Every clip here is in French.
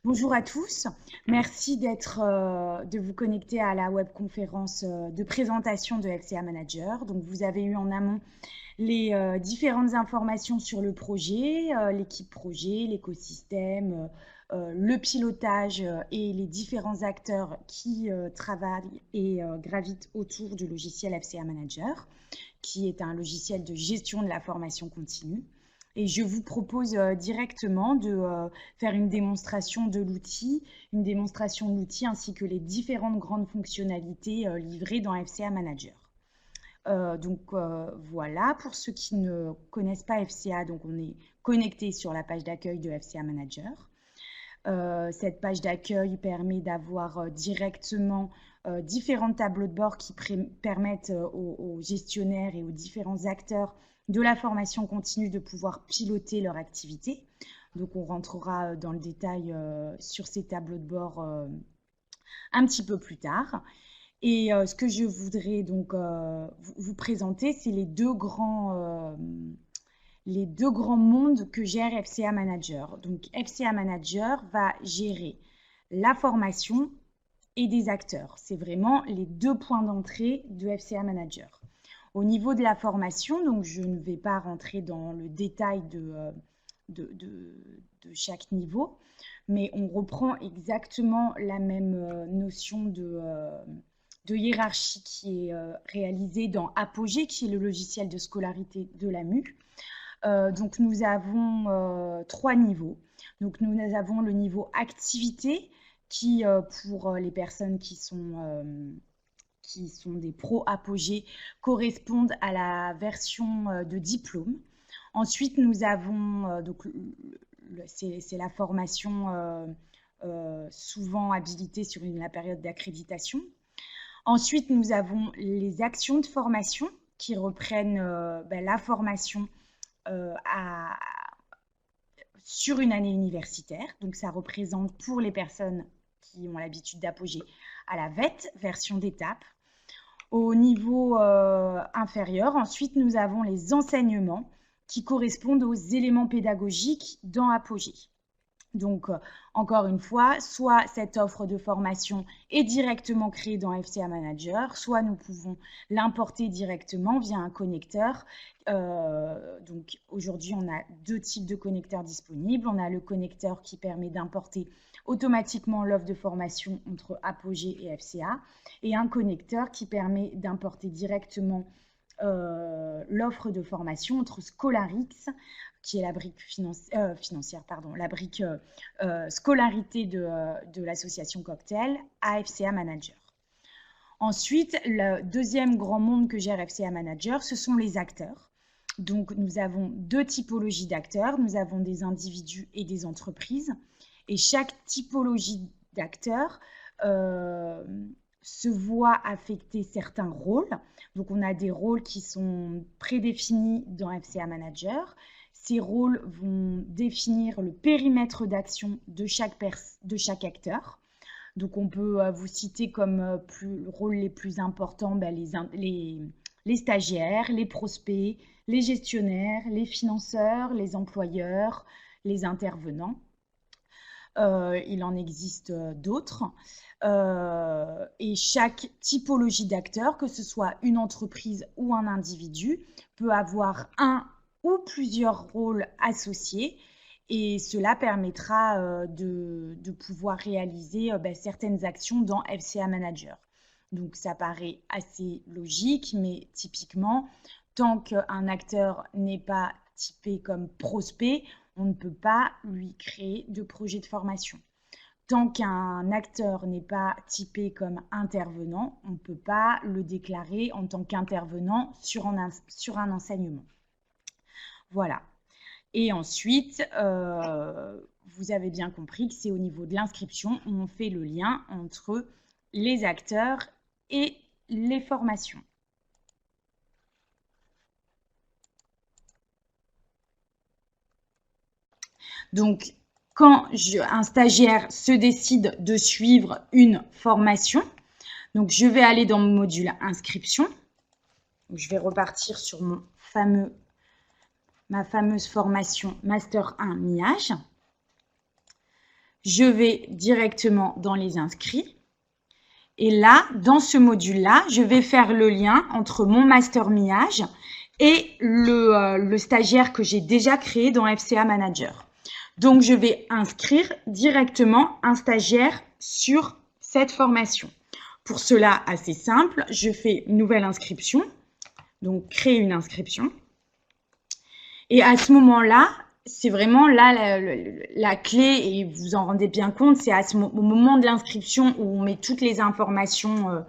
Bonjour à tous, merci de vous connecter à la webconférence de présentation de FCA Manager. Donc vous avez eu en amont les différentes informations sur le projet, l'équipe projet, l'écosystème, le pilotage et les différents acteurs qui travaillent et gravitent autour du logiciel FCA Manager, qui est un logiciel de gestion de la formation continue. Et je vous propose directement de faire une démonstration de l'outil, ainsi que les différentes grandes fonctionnalités livrées dans FCA Manager. Voilà, pour ceux qui ne connaissent pas FCA, donc on est connecté sur la page d'accueil de FCA Manager. Cette page d'accueil permet d'avoir directement différents tableaux de bord qui permettent aux gestionnaires et aux différents acteurs de la formation continue de pouvoir piloter leur activité. Donc on rentrera dans le détail sur ces tableaux de bord un petit peu plus tard. Et ce que je voudrais donc vous présenter, c'est les deux grands mondes que gère FCA Manager. Donc FCA Manager va gérer la formation et des acteurs. C'est vraiment les deux points d'entrée de FCA Manager. Au niveau de la formation, donc je ne vais pas rentrer dans le détail de chaque niveau, mais on reprend exactement la même notion de hiérarchie qui est réalisée dans Apogée, qui est le logiciel de scolarité de l'AMU. Donc nous avons trois niveaux. Donc nous avons le niveau activité qui, pour les personnes qui sont des pros Apogée, correspondent à la version de diplôme. Ensuite, nous avons, c'est la formation souvent habilitée sur la période d'accréditation. Ensuite, nous avons les actions de formation qui reprennent la formation sur une année universitaire. Donc, ça représente pour les personnes qui ont l'habitude d'Apogée à la VET, version d'étape. Au niveau inférieur, ensuite, nous avons les enseignements qui correspondent aux éléments pédagogiques dans Apogée. Donc, encore une fois, soit cette offre de formation est directement créée dans FCA Manager, soit nous pouvons l'importer directement via un connecteur. Donc, aujourd'hui, on a deux types de connecteurs disponibles. On a le connecteur qui permet d'importer automatiquement l'offre de formation entre Apogée et FCA, et un connecteur qui permet d'importer directement l'offre de formation entre Scholarix, qui est la brique la brique scolarité de l'association Cocktail, à FCA Manager. Ensuite, le deuxième grand monde que gère FCA Manager, ce sont les acteurs. Donc, nous avons deux typologies d'acteurs. Nous avons des individus et des entreprises. Et chaque typologie d'acteurs se voit affecter certains rôles. Donc, on a des rôles qui sont prédéfinis dans FCA Manager. Ces rôles vont définir le périmètre d'action de chaque acteur. Donc, on peut vous citer comme rôles les plus importants les stagiaires, les prospects, les gestionnaires, les financeurs, les employeurs, les intervenants. Il en existe d'autres. Et chaque typologie d'acteur, que ce soit une entreprise ou un individu, peut avoir un ou plusieurs rôles associés, et cela permettra de pouvoir réaliser certaines actions dans FCA Manager. Donc ça paraît assez logique, mais typiquement, tant qu'un acteur n'est pas typé comme prospect, on ne peut pas lui créer de projet de formation. Tant qu'un acteur n'est pas typé comme intervenant, on ne peut pas le déclarer en tant qu'intervenant sur un enseignement. Voilà. Et ensuite, vous avez bien compris que c'est au niveau de l'inscription où on fait le lien entre les acteurs et les formations. Donc, quand un stagiaire se décide de suivre une formation, donc je vais aller dans mon module inscription. Donc, je vais repartir sur ma fameuse formation Master 1 MIAGE. je vais directement dans les inscrits. Et là, dans ce module-là, je vais faire le lien entre mon master MIAGE et le stagiaire que j'ai déjà créé dans FCA Manager. Donc, je vais inscrire directement un stagiaire sur cette formation. Pour cela, assez simple, je fais une nouvelle inscription, donc créer une inscription. Et à ce moment-là, c'est vraiment là la clé, et vous en rendez bien compte, c'est au moment de l'inscription où on met toutes les informations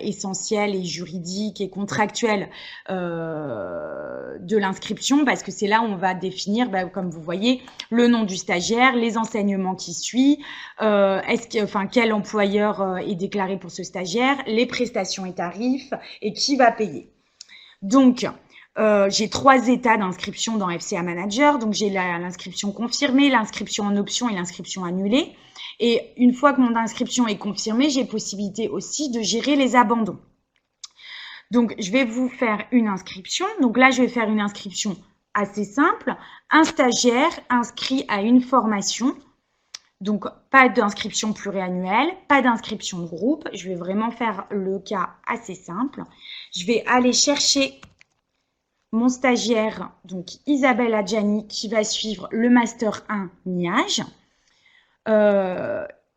essentielles et juridiques et contractuelles de l'inscription, parce que c'est là où on va définir, comme vous voyez, le nom du stagiaire, les enseignements qui suivent, quel employeur est déclaré pour ce stagiaire, les prestations et tarifs, et qui va payer. Donc, j'ai 3 états d'inscription dans FCA Manager. Donc, j'ai l'inscription confirmée, l'inscription en option et l'inscription annulée. Et une fois que mon inscription est confirmée, j'ai possibilité aussi de gérer les abandons. Donc, je vais vous faire une inscription. Donc là, je vais faire une inscription assez simple. Un stagiaire inscrit à une formation. Donc, pas d'inscription pluriannuelle, pas d'inscription de groupe. Je vais vraiment faire le cas assez simple. Je vais aller chercher mon stagiaire, donc Isabelle Adjani, qui va suivre le Master 1 MIAGE.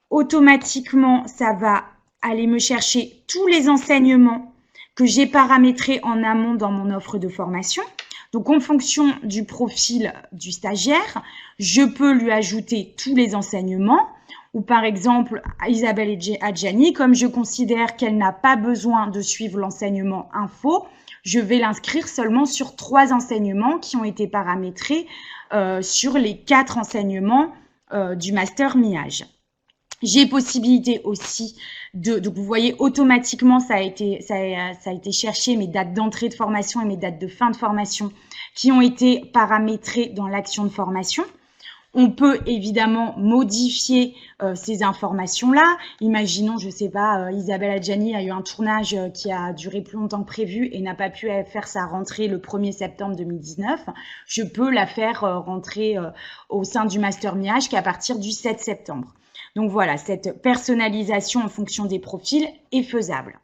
Automatiquement, ça va aller me chercher tous les enseignements que j'ai paramétrés en amont dans mon offre de formation. Donc, en fonction du profil du stagiaire, je peux lui ajouter tous les enseignements. Ou par exemple, Isabelle Adjani, comme je considère qu'elle n'a pas besoin de suivre l'enseignement info, je vais l'inscrire seulement sur 3 enseignements qui ont été paramétrés sur les 4 enseignements du Master MIAGE. J'ai possibilité aussi donc vous voyez automatiquement ça a été cherché mes dates d'entrée de formation et mes dates de fin de formation qui ont été paramétrées dans l'action de formation. On peut évidemment modifier ces informations-là. Imaginons, je ne sais pas, Isabelle Adjani a eu un tournage qui a duré plus longtemps que prévu et n'a pas pu faire sa rentrée le 1er septembre 2019. Je peux la faire rentrer au sein du Master MIAGE qu'à partir du 7 septembre. Donc voilà, cette personnalisation en fonction des profils est faisable.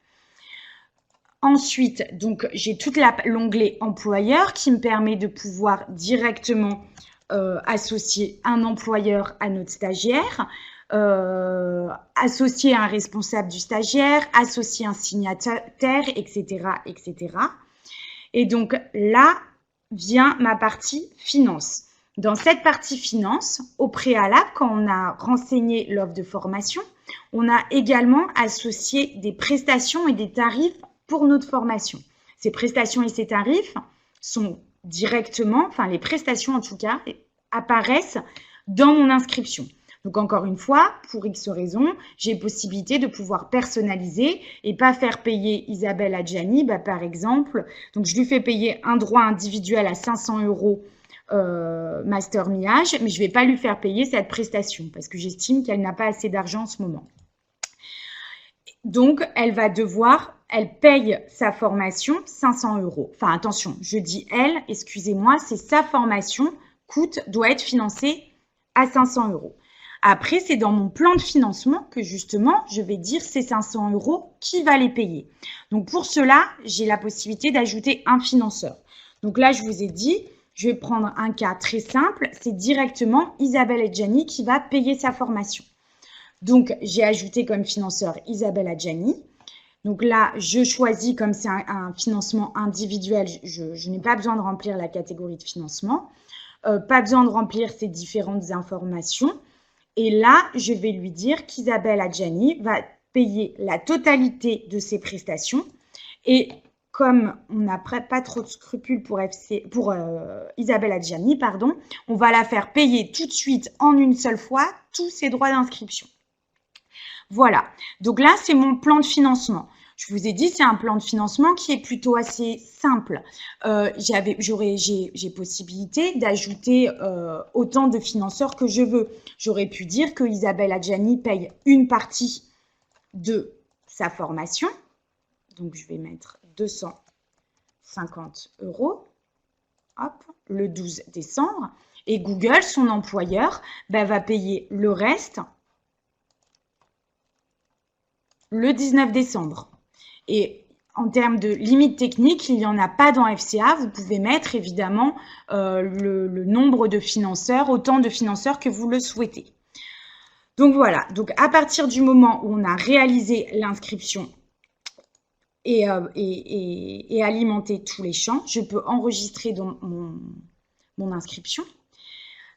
Ensuite, donc j'ai tout l'onglet employeur qui me permet de pouvoir directement associer un employeur à notre stagiaire, associer un responsable du stagiaire, associer un signataire, etc., etc. Et donc là vient ma partie finance. Dans cette partie finance, au préalable, quand on a renseigné l'offre de formation, on a également associé des prestations et des tarifs pour notre formation. Ces prestations et ces tarifs sont directement, enfin les prestations en tout cas, apparaissent dans mon inscription. Donc encore une fois, pour X raisons, j'ai possibilité de pouvoir personnaliser et pas faire payer Isabelle Adjani, par exemple. Donc je lui fais payer un droit individuel à 500 € Master MIAGE, mais je ne vais pas lui faire payer cette prestation parce que j'estime qu'elle n'a pas assez d'argent en ce moment. Donc, elle paye sa formation 500 €. Enfin, attention, je dis elle, excusez-moi, c'est sa formation doit être financée à 500 €. Après, c'est dans mon plan de financement que justement, je vais dire ces 500 € qui va les payer. Donc, pour cela, j'ai la possibilité d'ajouter un financeur. Donc là, je vous ai dit, je vais prendre un cas très simple, c'est directement Isabelle Adjani qui va payer sa formation. Donc, j'ai ajouté comme financeur Isabelle Adjani. Donc là, je choisis, comme c'est un financement individuel, je n'ai pas besoin de remplir la catégorie de financement, pas besoin de remplir ces différentes informations. Et là, je vais lui dire qu'Isabelle Adjani va payer la totalité de ses prestations. Et comme on n'a pas trop de scrupules pour Isabelle Adjani, on va la faire payer tout de suite en une seule fois tous ses droits d'inscription. Voilà, donc là, c'est mon plan de financement. Je vous ai dit, c'est un plan de financement qui est plutôt assez simple. J'ai possibilité d'ajouter autant de financeurs que je veux. J'aurais pu dire que Isabelle Adjani paye une partie de sa formation. Donc, je vais mettre 250 €, hop, le 12 décembre. Et Google, son employeur, va payer le reste le 19 décembre. Et en termes de limite technique, il n'y en a pas dans FCA. Vous pouvez mettre évidemment le nombre de financeurs, autant de financeurs que vous le souhaitez. Donc voilà, donc à partir du moment où on a réalisé l'inscription et alimenté tous les champs, je peux enregistrer dans mon inscription.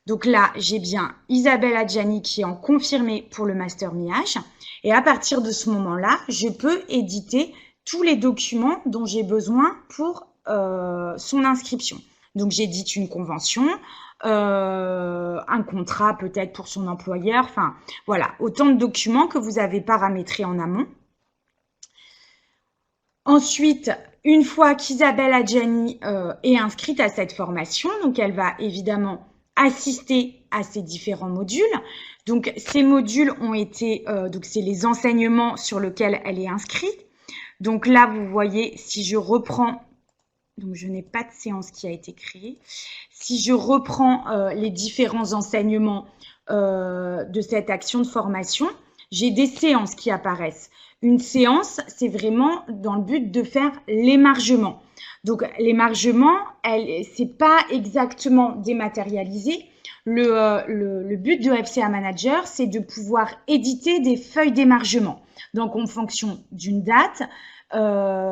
Donc là, j'ai bien Isabelle Adjani qui est en confirmé pour le Master MIH. Et à partir de ce moment-là, je peux éditer tous les documents dont j'ai besoin pour son inscription. Donc, j'édite une convention, un contrat peut-être pour son employeur. Enfin, voilà, autant de documents que vous avez paramétrés en amont. Ensuite, une fois qu'Isabelle Adjani est inscrite à cette formation, donc elle va évidemment assister à ces différents modules. Donc, ces modules ont été, donc c'est les enseignements sur lesquels elle est inscrite. Donc là, vous voyez, si je reprends, donc je n'ai pas de séance qui a été créée. Si je reprends les différents enseignements de cette action de formation, j'ai des séances qui apparaissent. Une séance, c'est vraiment dans le but de faire l'émargement. Donc, l'émargement, c'est pas exactement dématérialisé. Le but de FCA Manager, c'est de pouvoir éditer des feuilles d'émargement. Donc, en fonction d'une date,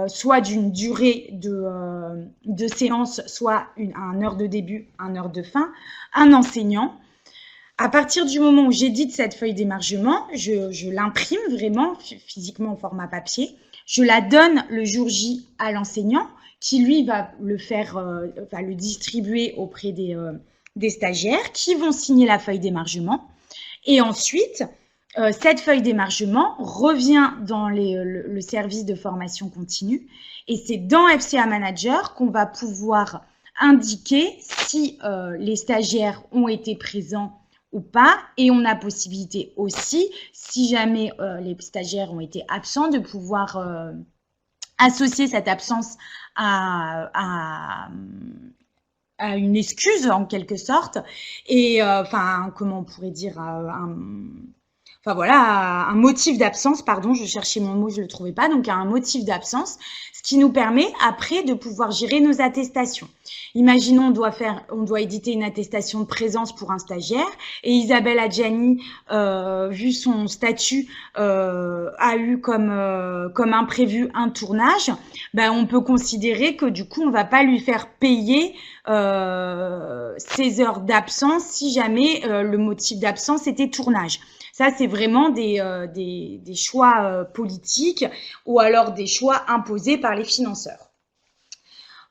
soit d'une durée de séance, soit un heure de début, un heure de fin, un enseignant. À partir du moment où j'édite cette feuille d'émargement, je l'imprime vraiment physiquement au format papier. Je la donne le jour J à l'enseignant qui, lui, va le distribuer auprès des stagiaires qui vont signer la feuille d'émargement. Et ensuite, cette feuille d'émargement revient dans le service de formation continue. Et c'est dans FCA Manager qu'on va pouvoir indiquer si les stagiaires ont été présents ou pas, et on a possibilité aussi, si jamais les stagiaires ont été absents, de pouvoir associer cette absence à une excuse en quelque sorte, et comment on pourrait dire, un motif d'absence, pardon, je cherchais mon mot, je le trouvais pas, donc un motif d'absence, ce qui nous permet après de pouvoir gérer nos attestations. Imaginons, on doit éditer une attestation de présence pour un stagiaire et Isabelle Adjani, vu son statut, a eu comme imprévu un tournage. On peut considérer que du coup, on va pas lui faire payer ses heures d'absence si jamais le motif d'absence était tournage. Ça, c'est vraiment des choix politiques ou alors des choix imposés par les financeurs.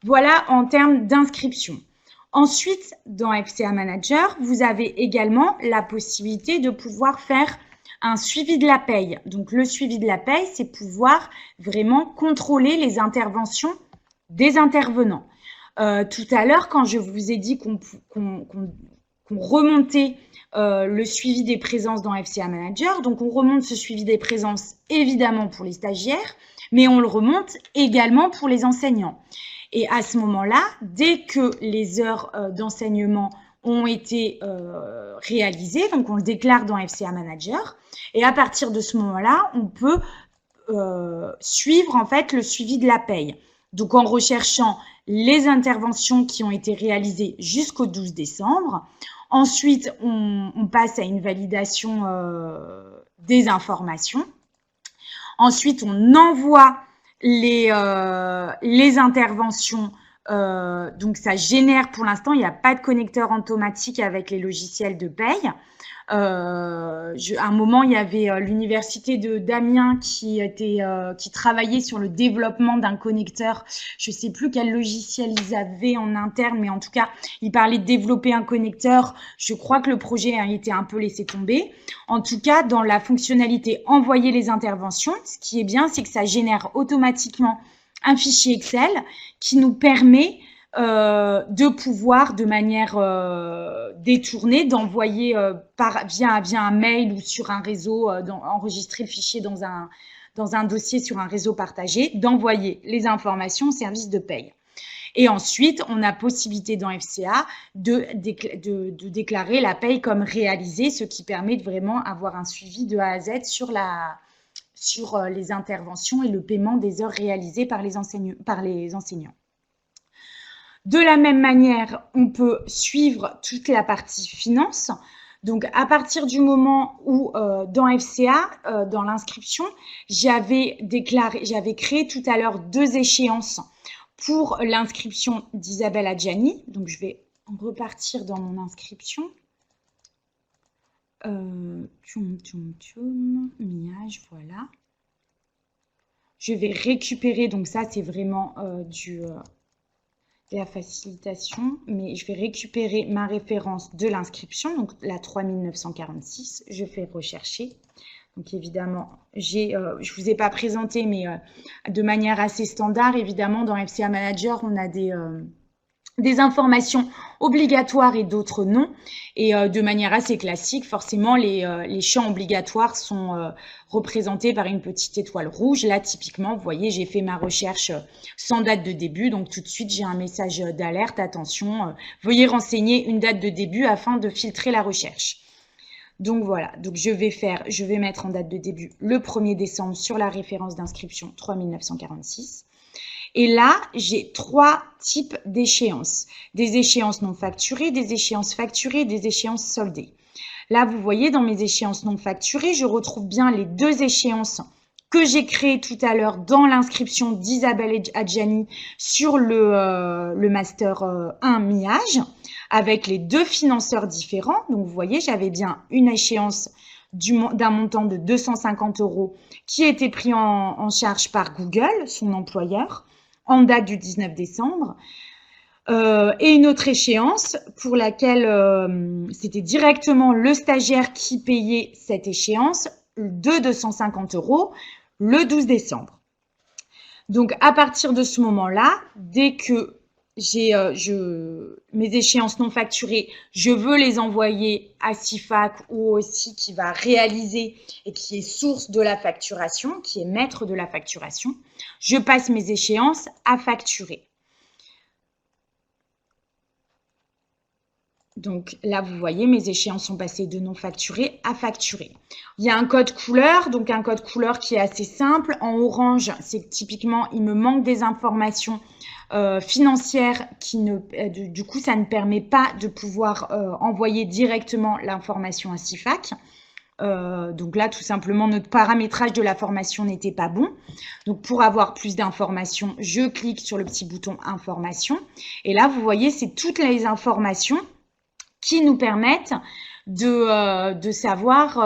Voilà en termes d'inscription. Ensuite, dans FCA Manager, vous avez également la possibilité de pouvoir faire un suivi de la paye. Donc, le suivi de la paye, c'est pouvoir vraiment contrôler les interventions des intervenants. Tout à l'heure, quand je vous ai dit qu'on remontait le suivi des présences dans FCA Manager, donc on remonte ce suivi des présences évidemment pour les stagiaires, mais on le remonte également pour les enseignants. Et à ce moment-là, dès que les heures d'enseignement ont été réalisées, donc on le déclare dans FCA Manager, et à partir de ce moment-là, on peut suivre en fait le suivi de la paye. Donc en recherchant les interventions qui ont été réalisées jusqu'au 12 décembre. Ensuite, on passe à une validation des informations. Ensuite, on envoie les interventions. Donc, ça génère, pour l'instant, il n'y a pas de connecteur automatique avec les logiciels de paye. À un moment, il y avait l'université d'Amiens qui travaillait sur le développement d'un connecteur. Je ne sais plus quel logiciel ils avaient en interne, mais en tout cas, ils parlaient de développer un connecteur. Je crois que le projet a été un peu laissé tomber. En tout cas, dans la fonctionnalité envoyer les interventions, ce qui est bien, c'est que ça génère automatiquement un fichier Excel qui nous permet de pouvoir, de manière détournée, d'envoyer via un mail ou sur un réseau, enregistrer le fichier dans un dossier sur un réseau partagé, d'envoyer les informations au service de paye. Et ensuite, on a possibilité dans FCA de déclarer la paye comme réalisée, ce qui permet de vraiment avoir un suivi de A à Z sur les interventions et le paiement des heures réalisées par les enseignants. De la même manière, on peut suivre toute la partie finance. Donc, à partir du moment où dans FCA, dans l'inscription, j'avais créé tout à l'heure 2 échéances pour l'inscription d'Isabelle Adjani. Donc, je vais repartir dans mon inscription. Miage, voilà. Je vais récupérer, donc ça, c'est vraiment de la facilitation, mais je vais récupérer ma référence de l'inscription, donc la 3946. Je fais rechercher. Donc évidemment, je ne vous ai pas présenté, mais de manière assez standard, évidemment, dans FCA Manager, on a des informations obligatoires et d'autres non. Et de manière assez classique, forcément, les champs obligatoires sont représentés par une petite étoile rouge. Là, typiquement, vous voyez, j'ai fait ma recherche sans date de début. Donc, tout de suite, j'ai un message d'alerte. Attention, veuillez renseigner une date de début afin de filtrer la recherche. Donc, voilà. Donc, je vais mettre en date de début le 1er décembre sur la référence d'inscription 3946. Et là, j'ai 3 types d'échéances. Des échéances non facturées, des échéances facturées, des échéances soldées. Là, vous voyez, dans mes échéances non facturées, je retrouve bien les 2 échéances que j'ai créées tout à l'heure dans l'inscription d'Isabelle Adjani sur le Master 1 MIAGE, avec les 2 financeurs différents. Donc, vous voyez, j'avais bien une échéance d'un montant de 250 € qui a été pris en charge par Google, son employeur, en date du 19 décembre, et une autre échéance pour laquelle c'était directement le stagiaire qui payait cette échéance de 250 € le 12 décembre. Donc, à partir de ce moment-là, dès que j'ai mes échéances non facturées, je veux les envoyer à SIFAC ou aussi qui va réaliser et qui est source de la facturation, qui est maître de la facturation, je passe mes échéances à facturer. Donc là, vous voyez, mes échéances sont passées de non facturé à facturé. Il y a un code couleur, donc un code couleur qui est assez simple. En orange, c'est typiquement, il me manque des informations financières du coup, ça ne permet pas de pouvoir envoyer directement l'information à SIFAC. Donc là, tout simplement, notre paramétrage de la formation n'était pas bon. Donc, pour avoir plus d'informations, je clique sur le petit bouton « Informations ». Et là, vous voyez, c'est toutes les informations qui nous permettent de savoir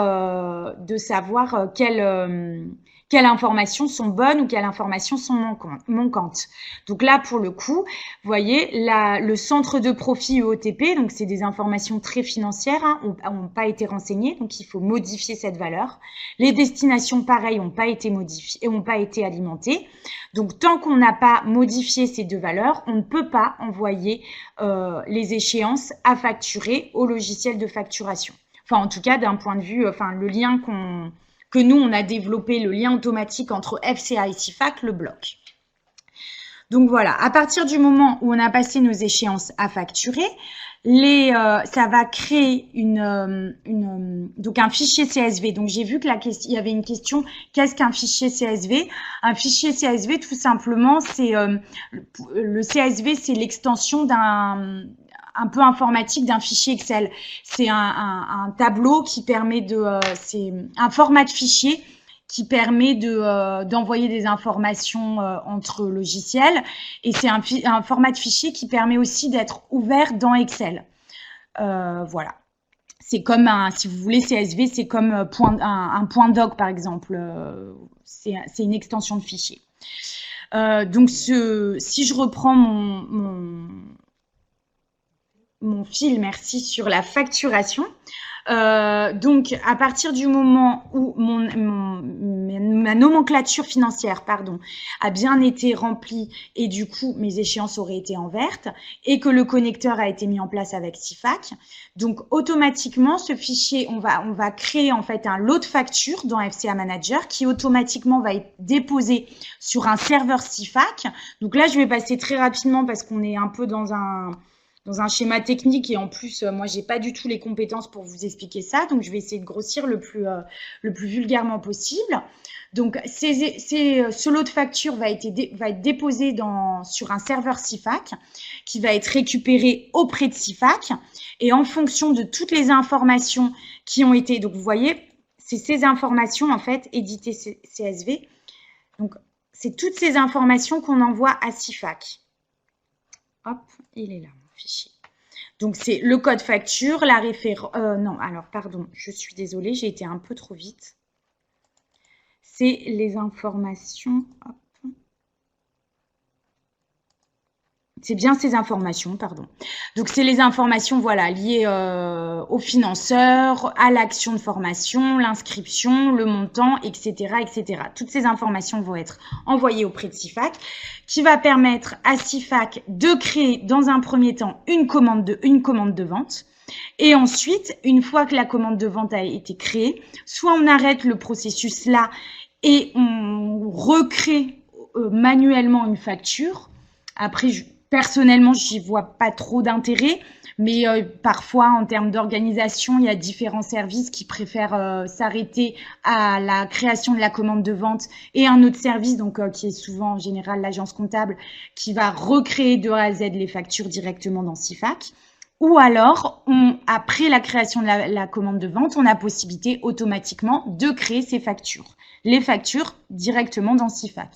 quelles informations sont bonnes ou quelles informations sont manquantes. Donc là, pour le coup, vous voyez, le centre de profit EOTP, donc c'est des informations très financières, n'ont pas été renseignées, donc il faut modifier cette valeur. Les destinations, pareil, n'ont pas été modifiées, n'ont pas été alimentées. Donc, tant qu'on n'a pas modifié ces 2 valeurs, on ne peut pas envoyer les échéances à facturer au logiciel de facturation. Enfin, en tout cas, d'un point de vue, le lien que nous, on a développé, le lien automatique entre FCA et SIFAC, le bloque. Donc voilà, à partir du moment où on a passé nos échéances à facturer, ça va créer donc un fichier CSV. Donc j'ai vu que il y avait une question, qu'est-ce qu'un fichier CSV? Un fichier CSV, tout simplement, c'est le CSV, c'est l'extension un peu informatique d'un fichier Excel. C'est un tableau qui permet c'est un format de fichier qui permet d'envoyer des informations entre logiciels. Et c'est un format de fichier qui permet aussi d'être ouvert dans Excel. Voilà. C'est comme si vous voulez, CSV, c'est comme un point doc, par exemple. C'est une extension de fichier. Donc, si je reprends mon fil, merci, sur la facturation, Donc, à partir du moment où ma nomenclature financière, pardon, a bien été remplie et du coup, mes échéances auraient été en verte et que le connecteur a été mis en place avec CIFAC, donc automatiquement, ce fichier, on va créer en fait un lot de factures dans FCA Manager qui automatiquement va être déposé sur un serveur CIFAC. Donc là, je vais passer très rapidement parce qu'on est un peu dans un schéma technique et en plus, moi, j'ai pas du tout les compétences pour vous expliquer ça. Donc, je vais essayer de grossir le plus vulgairement possible. Donc, ce lot de factures va être déposé sur un serveur CIFAC qui va être récupéré auprès de CIFAC. Et en fonction de toutes les informations qui ont été, donc vous voyez, c'est ces informations en fait, édité CSV. Donc, c'est toutes ces informations qu'on envoie à CIFAC. Hop, il est là. Fichier. Donc, c'est le code facture, la référence... non, alors, pardon, je suis désolée, j'ai été un peu trop vite. C'est les informations... Hop. C'est bien ces informations, pardon. Donc, c'est les informations, voilà, liées au financeur, à l'action de formation, l'inscription, le montant, etc., etc. Toutes ces informations vont être envoyées auprès de CIFAC, qui va permettre à CIFAC de créer, dans un premier temps, une commande de vente. Et ensuite, une fois que la commande de vente a été créée, soit on arrête le processus là et on recrée manuellement une facture. Après, personnellement, j'y vois pas trop d'intérêt, mais parfois, en termes d'organisation, il y a différents services qui préfèrent s'arrêter à la création de la commande de vente et un autre service, donc qui est souvent en général l'agence comptable, qui va recréer de A à Z les factures directement dans CIFAC. Ou alors, après la création de la commande de vente, on a possibilité automatiquement de créer ces factures, les factures directement dans CIFAC.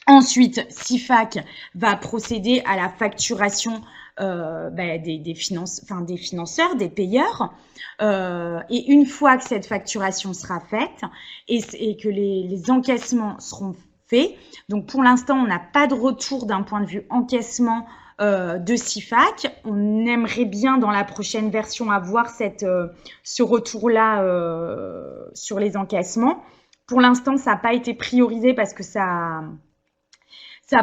Ensuite, CIFAC va procéder à la facturation des financeurs, des payeurs. Et une fois que cette facturation sera faite et que les encaissements seront faits, donc pour l'instant, on n'a pas de retour d'un point de vue encaissement de CIFAC. On aimerait bien dans la prochaine version avoir ce retour-là sur les encaissements. Pour l'instant, ça n'a pas été priorisé parce que ça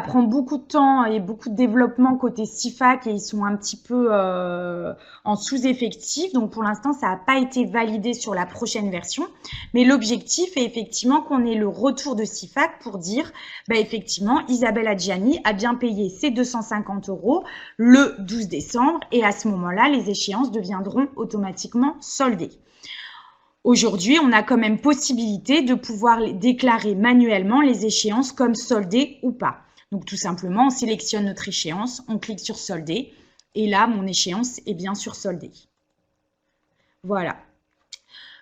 prend beaucoup de temps et beaucoup de développement côté CIFAC et ils sont un petit peu en sous-effectif. Donc, pour l'instant, ça n'a pas été validé sur la prochaine version. Mais l'objectif est effectivement qu'on ait le retour de CIFAC pour dire, effectivement, Isabelle Adjiani a bien payé ses 250 € le 12 décembre et à ce moment-là, les échéances deviendront automatiquement soldées. Aujourd'hui, on a quand même possibilité de pouvoir déclarer manuellement les échéances comme soldées ou pas. Donc, tout simplement, on sélectionne notre échéance, on clique sur solder et là, mon échéance est bien sûr soldée. Voilà.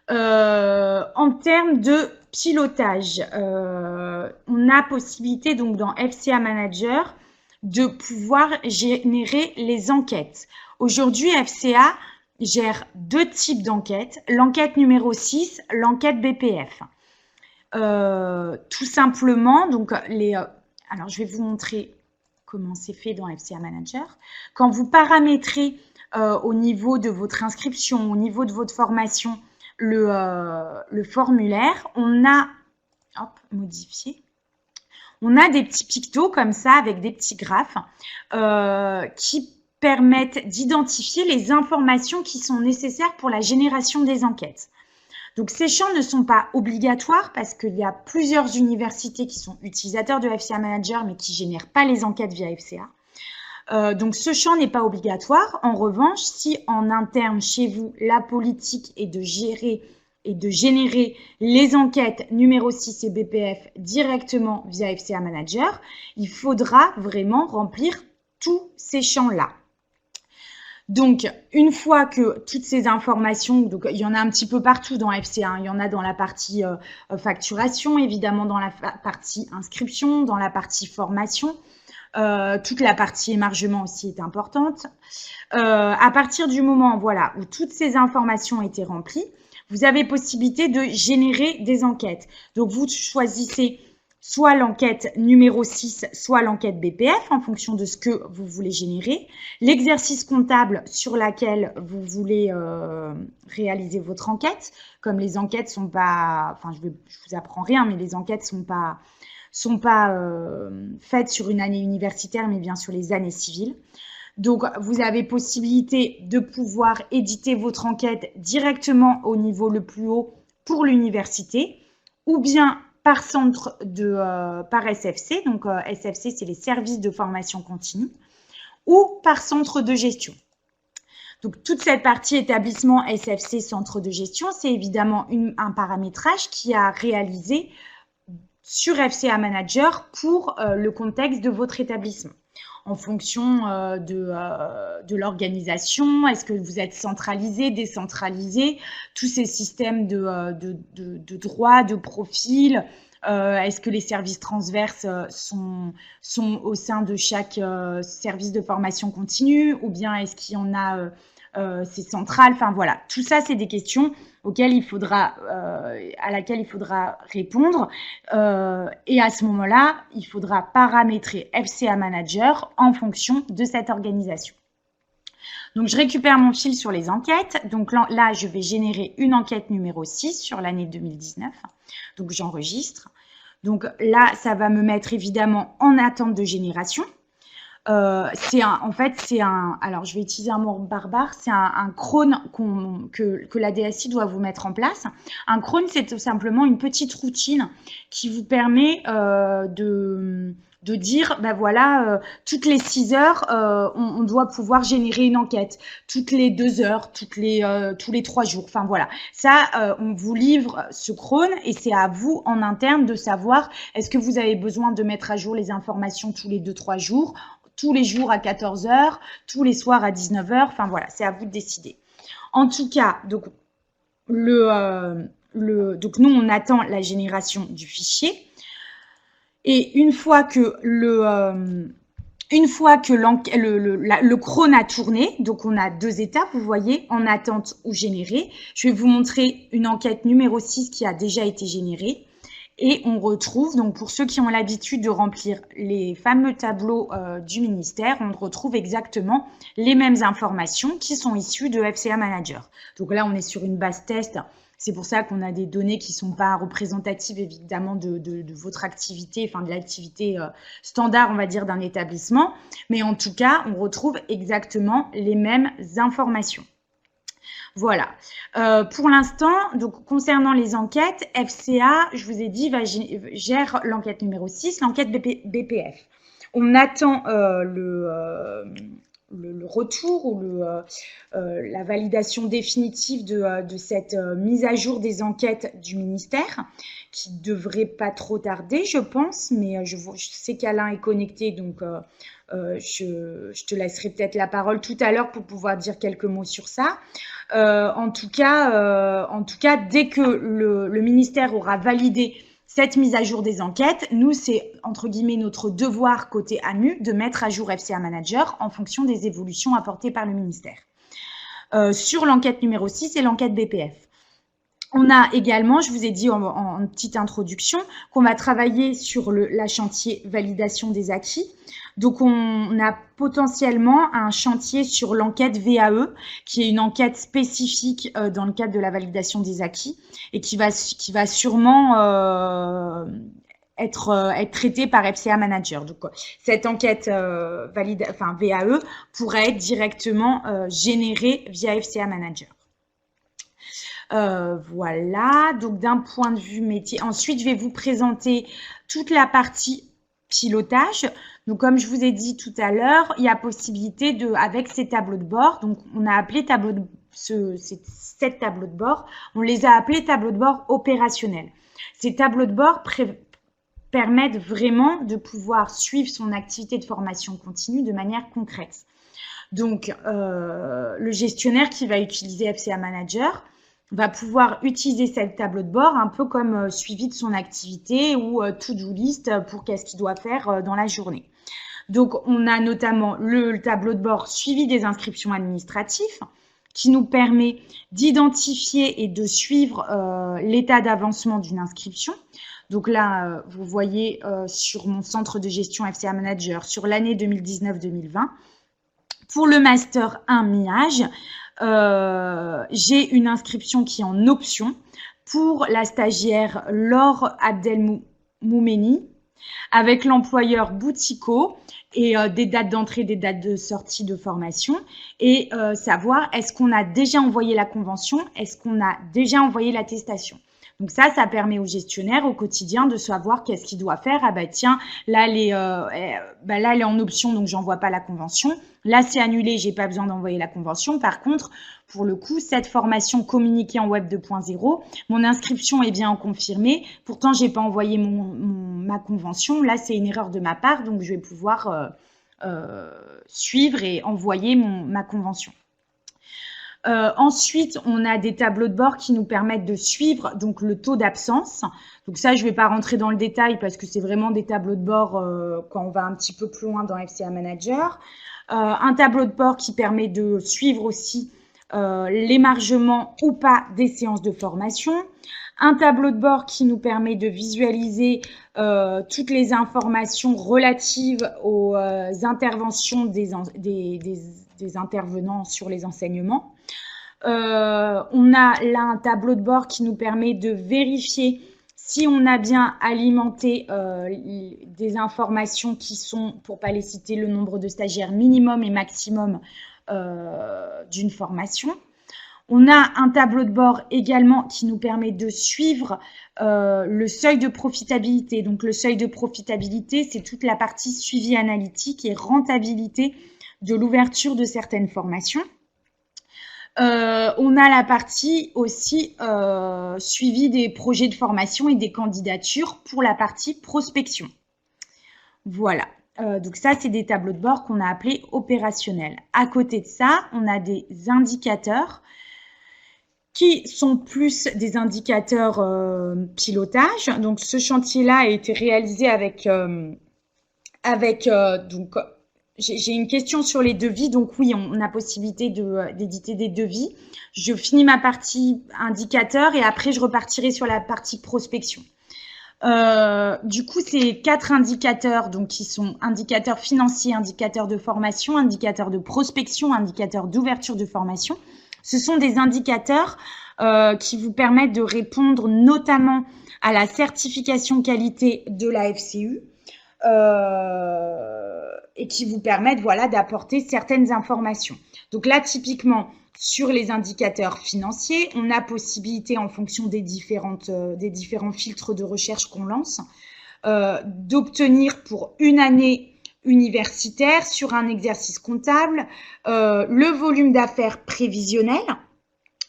En termes de pilotage, on a possibilité donc dans FCA Manager de pouvoir générer les enquêtes. Aujourd'hui, FCA gère deux types d'enquêtes, l'enquête numéro 6, l'enquête BPF. Tout simplement, donc alors je vais vous montrer comment c'est fait dans FCA Manager. Quand vous paramétrez au niveau de votre inscription, au niveau de votre formation, le formulaire, on a, modifié. On a des petits pictos comme ça avec des petits graphes qui permettent d'identifier les informations qui sont nécessaires pour la génération des enquêtes. Donc, ces champs ne sont pas obligatoires parce qu'il y a plusieurs universités qui sont utilisateurs de FCA Manager mais qui ne génèrent pas les enquêtes via FCA. Donc, ce champ n'est pas obligatoire. En revanche, si en interne chez vous, la politique est de gérer et de générer les enquêtes numéro 6 et BPF directement via FCA Manager, il faudra vraiment remplir tous ces champs-là. Donc, une fois que toutes ces informations, donc il y en a un petit peu partout dans FCA, hein, il y en a dans la partie facturation, évidemment dans la partie inscription, dans la partie formation, toute la partie émargement aussi est importante. À partir du moment voilà, où toutes ces informations étaient remplies, vous avez possibilité de générer des enquêtes. Donc, vous choisissez soit l'enquête numéro 6, soit l'enquête BPF en fonction de ce que vous voulez générer, l'exercice comptable sur lequel vous voulez réaliser votre enquête, comme les enquêtes sont pas, enfin je vous apprends rien, mais les enquêtes sont pas faites sur une année universitaire, mais bien sur les années civiles. Donc, vous avez possibilité de pouvoir éditer votre enquête directement au niveau le plus haut pour l'université, ou bien par centre par SFC. Donc, SFC, c'est les services de formation continue, ou par centre de gestion. Donc, toute cette partie établissement SFC, centre de gestion, c'est évidemment un paramétrage qui a réalisé sur FCA Manager pour le contexte de votre établissement. En fonction de l'organisation, est-ce que vous êtes centralisé, décentralisé, tous ces systèmes de droits, de profils, est-ce que les services transverses sont au sein de chaque service de formation continue, ou bien est-ce qu'il y en a, c'est central, enfin voilà, tout ça c'est des questions à laquelle il faudra répondre. Et à ce moment-là, il faudra paramétrer FCA Manager en fonction de cette organisation. Donc, je récupère mon fil sur les enquêtes. Donc là, je vais générer une enquête numéro 6 sur l'année 2019. Donc, j'enregistre. Donc là, ça va me mettre évidemment en attente de génération. Alors je vais utiliser un mot barbare, c'est un cron que la DSI doit vous mettre en place. Un cron, c'est tout simplement une petite routine qui vous permet de dire, ben voilà, toutes les 6 heures, on doit pouvoir générer une enquête. Toutes les 2 heures, tous les 3 jours. Enfin voilà, ça, on vous livre ce cron et c'est à vous en interne de savoir est-ce que vous avez besoin de mettre à jour les informations tous les 2-3 jours, tous les jours à 14 heures, tous les soirs à 19 heures. Enfin voilà, c'est à vous de décider. En tout cas, donc nous on attend la génération du fichier et une fois que le cron a tourné, donc on a 2 étapes, vous voyez, en attente ou générée. Je vais vous montrer une enquête numéro 6 qui a déjà été générée. Et on retrouve, donc pour ceux qui ont l'habitude de remplir les fameux tableaux du ministère, on retrouve exactement les mêmes informations qui sont issues de FCA Manager. Donc là, on est sur une base test. C'est pour ça qu'on a des données qui ne sont pas représentatives évidemment de votre activité, enfin de l'activité standard, on va dire, d'un établissement. Mais en tout cas, on retrouve exactement les mêmes informations. Voilà. Pour l'instant, donc concernant les enquêtes, FCA, je vous ai dit, gère l'enquête numéro 6, l'enquête BPF. On attend le retour ou la validation définitive de cette mise à jour des enquêtes du ministère, qui devrait pas trop tarder, je pense, mais je sais qu'Alain est connecté, donc je te laisserai peut-être la parole tout à l'heure pour pouvoir dire quelques mots sur ça. En tout cas, dès que le ministère aura validé cette mise à jour des enquêtes, nous, c'est entre guillemets notre devoir côté AMU de mettre à jour FCA Manager en fonction des évolutions apportées par le ministère. Sur l'enquête numéro 6 et l'enquête BPF. On a également, je vous ai dit en petite introduction, qu'on va travailler sur la chantier validation des acquis. Donc, on a potentiellement un chantier sur l'enquête VAE, qui est une enquête spécifique dans le cadre de la validation des acquis et qui va sûrement être traitée par FCA Manager. Donc, cette enquête VAE pourrait être directement générée via FCA Manager. Voilà, donc d'un point de vue métier. Ensuite, je vais vous présenter toute la partie pilotage. Donc, comme je vous ai dit tout à l'heure, il y a possibilité avec ces tableaux de bord. Donc, on a appelé ces tableaux de bord, on les a appelés tableaux de bord opérationnels. Ces tableaux de bord permettent vraiment de pouvoir suivre son activité de formation continue de manière concrète. Donc, le gestionnaire qui va utiliser FCA Manager va pouvoir utiliser cette tableau de bord un peu comme suivi de son activité ou to-do list pour qu'est-ce qu'il doit faire dans la journée. Donc, on a notamment le tableau de bord suivi des inscriptions administratives qui nous permet d'identifier et de suivre l'état d'avancement d'une inscription. Donc là, vous voyez sur mon centre de gestion FCA Manager sur l'année 2019-2020. Pour le Master 1 MIAGE, j'ai une inscription qui est en option pour la stagiaire Laure Abdelmoumeni avec l'employeur Boutico et des dates d'entrée, des dates de sortie de formation et savoir est-ce qu'on a déjà envoyé la convention, est-ce qu'on a déjà envoyé l'attestation. Donc ça permet au gestionnaire au quotidien de savoir qu'est-ce qu'il doit faire. Ah bah tiens, là elle est en option, donc j'envoie pas la convention. Là c'est annulé, j'ai pas besoin d'envoyer la convention. Par contre, pour le coup, cette formation communiquée en Web 2.0, mon inscription est bien confirmée. Pourtant, j'ai pas envoyé ma convention. Là, c'est une erreur de ma part, donc je vais pouvoir suivre et envoyer ma convention. Ensuite, on a des tableaux de bord qui nous permettent de suivre donc le taux d'absence. Donc ça, je ne vais pas rentrer dans le détail parce que c'est vraiment des tableaux de bord quand on va un petit peu plus loin dans FCA Manager. Un tableau de bord qui permet de suivre aussi l'émargement ou pas des séances de formation. Un tableau de bord qui nous permet de visualiser toutes les informations relatives aux interventions des intervenants sur les enseignements. On a là un tableau de bord qui nous permet de vérifier si on a bien alimenté des informations qui sont, pour ne pas les citer, le nombre de stagiaires minimum et maximum d'une formation. On a un tableau de bord également qui nous permet de suivre le seuil de profitabilité. Donc, le seuil de profitabilité, c'est toute la partie suivi analytique et rentabilité de l'ouverture de certaines formations. On a la partie aussi suivi des projets de formation et des candidatures pour la partie prospection. Voilà. Donc ça, c'est des tableaux de bord qu'on a appelés opérationnels. À côté de ça, on a des indicateurs qui sont plus des indicateurs pilotage. Donc, ce chantier-là a été réalisé avec donc, j'ai une question sur les devis. Donc, oui, on a possibilité d'éditer des devis. Je finis ma partie indicateur et après, je repartirai sur la partie prospection. Du coup, ces 4 indicateurs, donc qui sont indicateurs financiers, indicateurs de formation, indicateurs de prospection, indicateurs d'ouverture de formation, ce sont des indicateurs qui vous permettent de répondre notamment à la certification qualité de la FCU et qui vous permettent d'apporter certaines informations. Donc là, typiquement, sur les indicateurs financiers, on a possibilité, en fonction des différents filtres de recherche qu'on lance, d'obtenir pour une année universitaire sur un exercice comptable le volume d'affaires prévisionnel.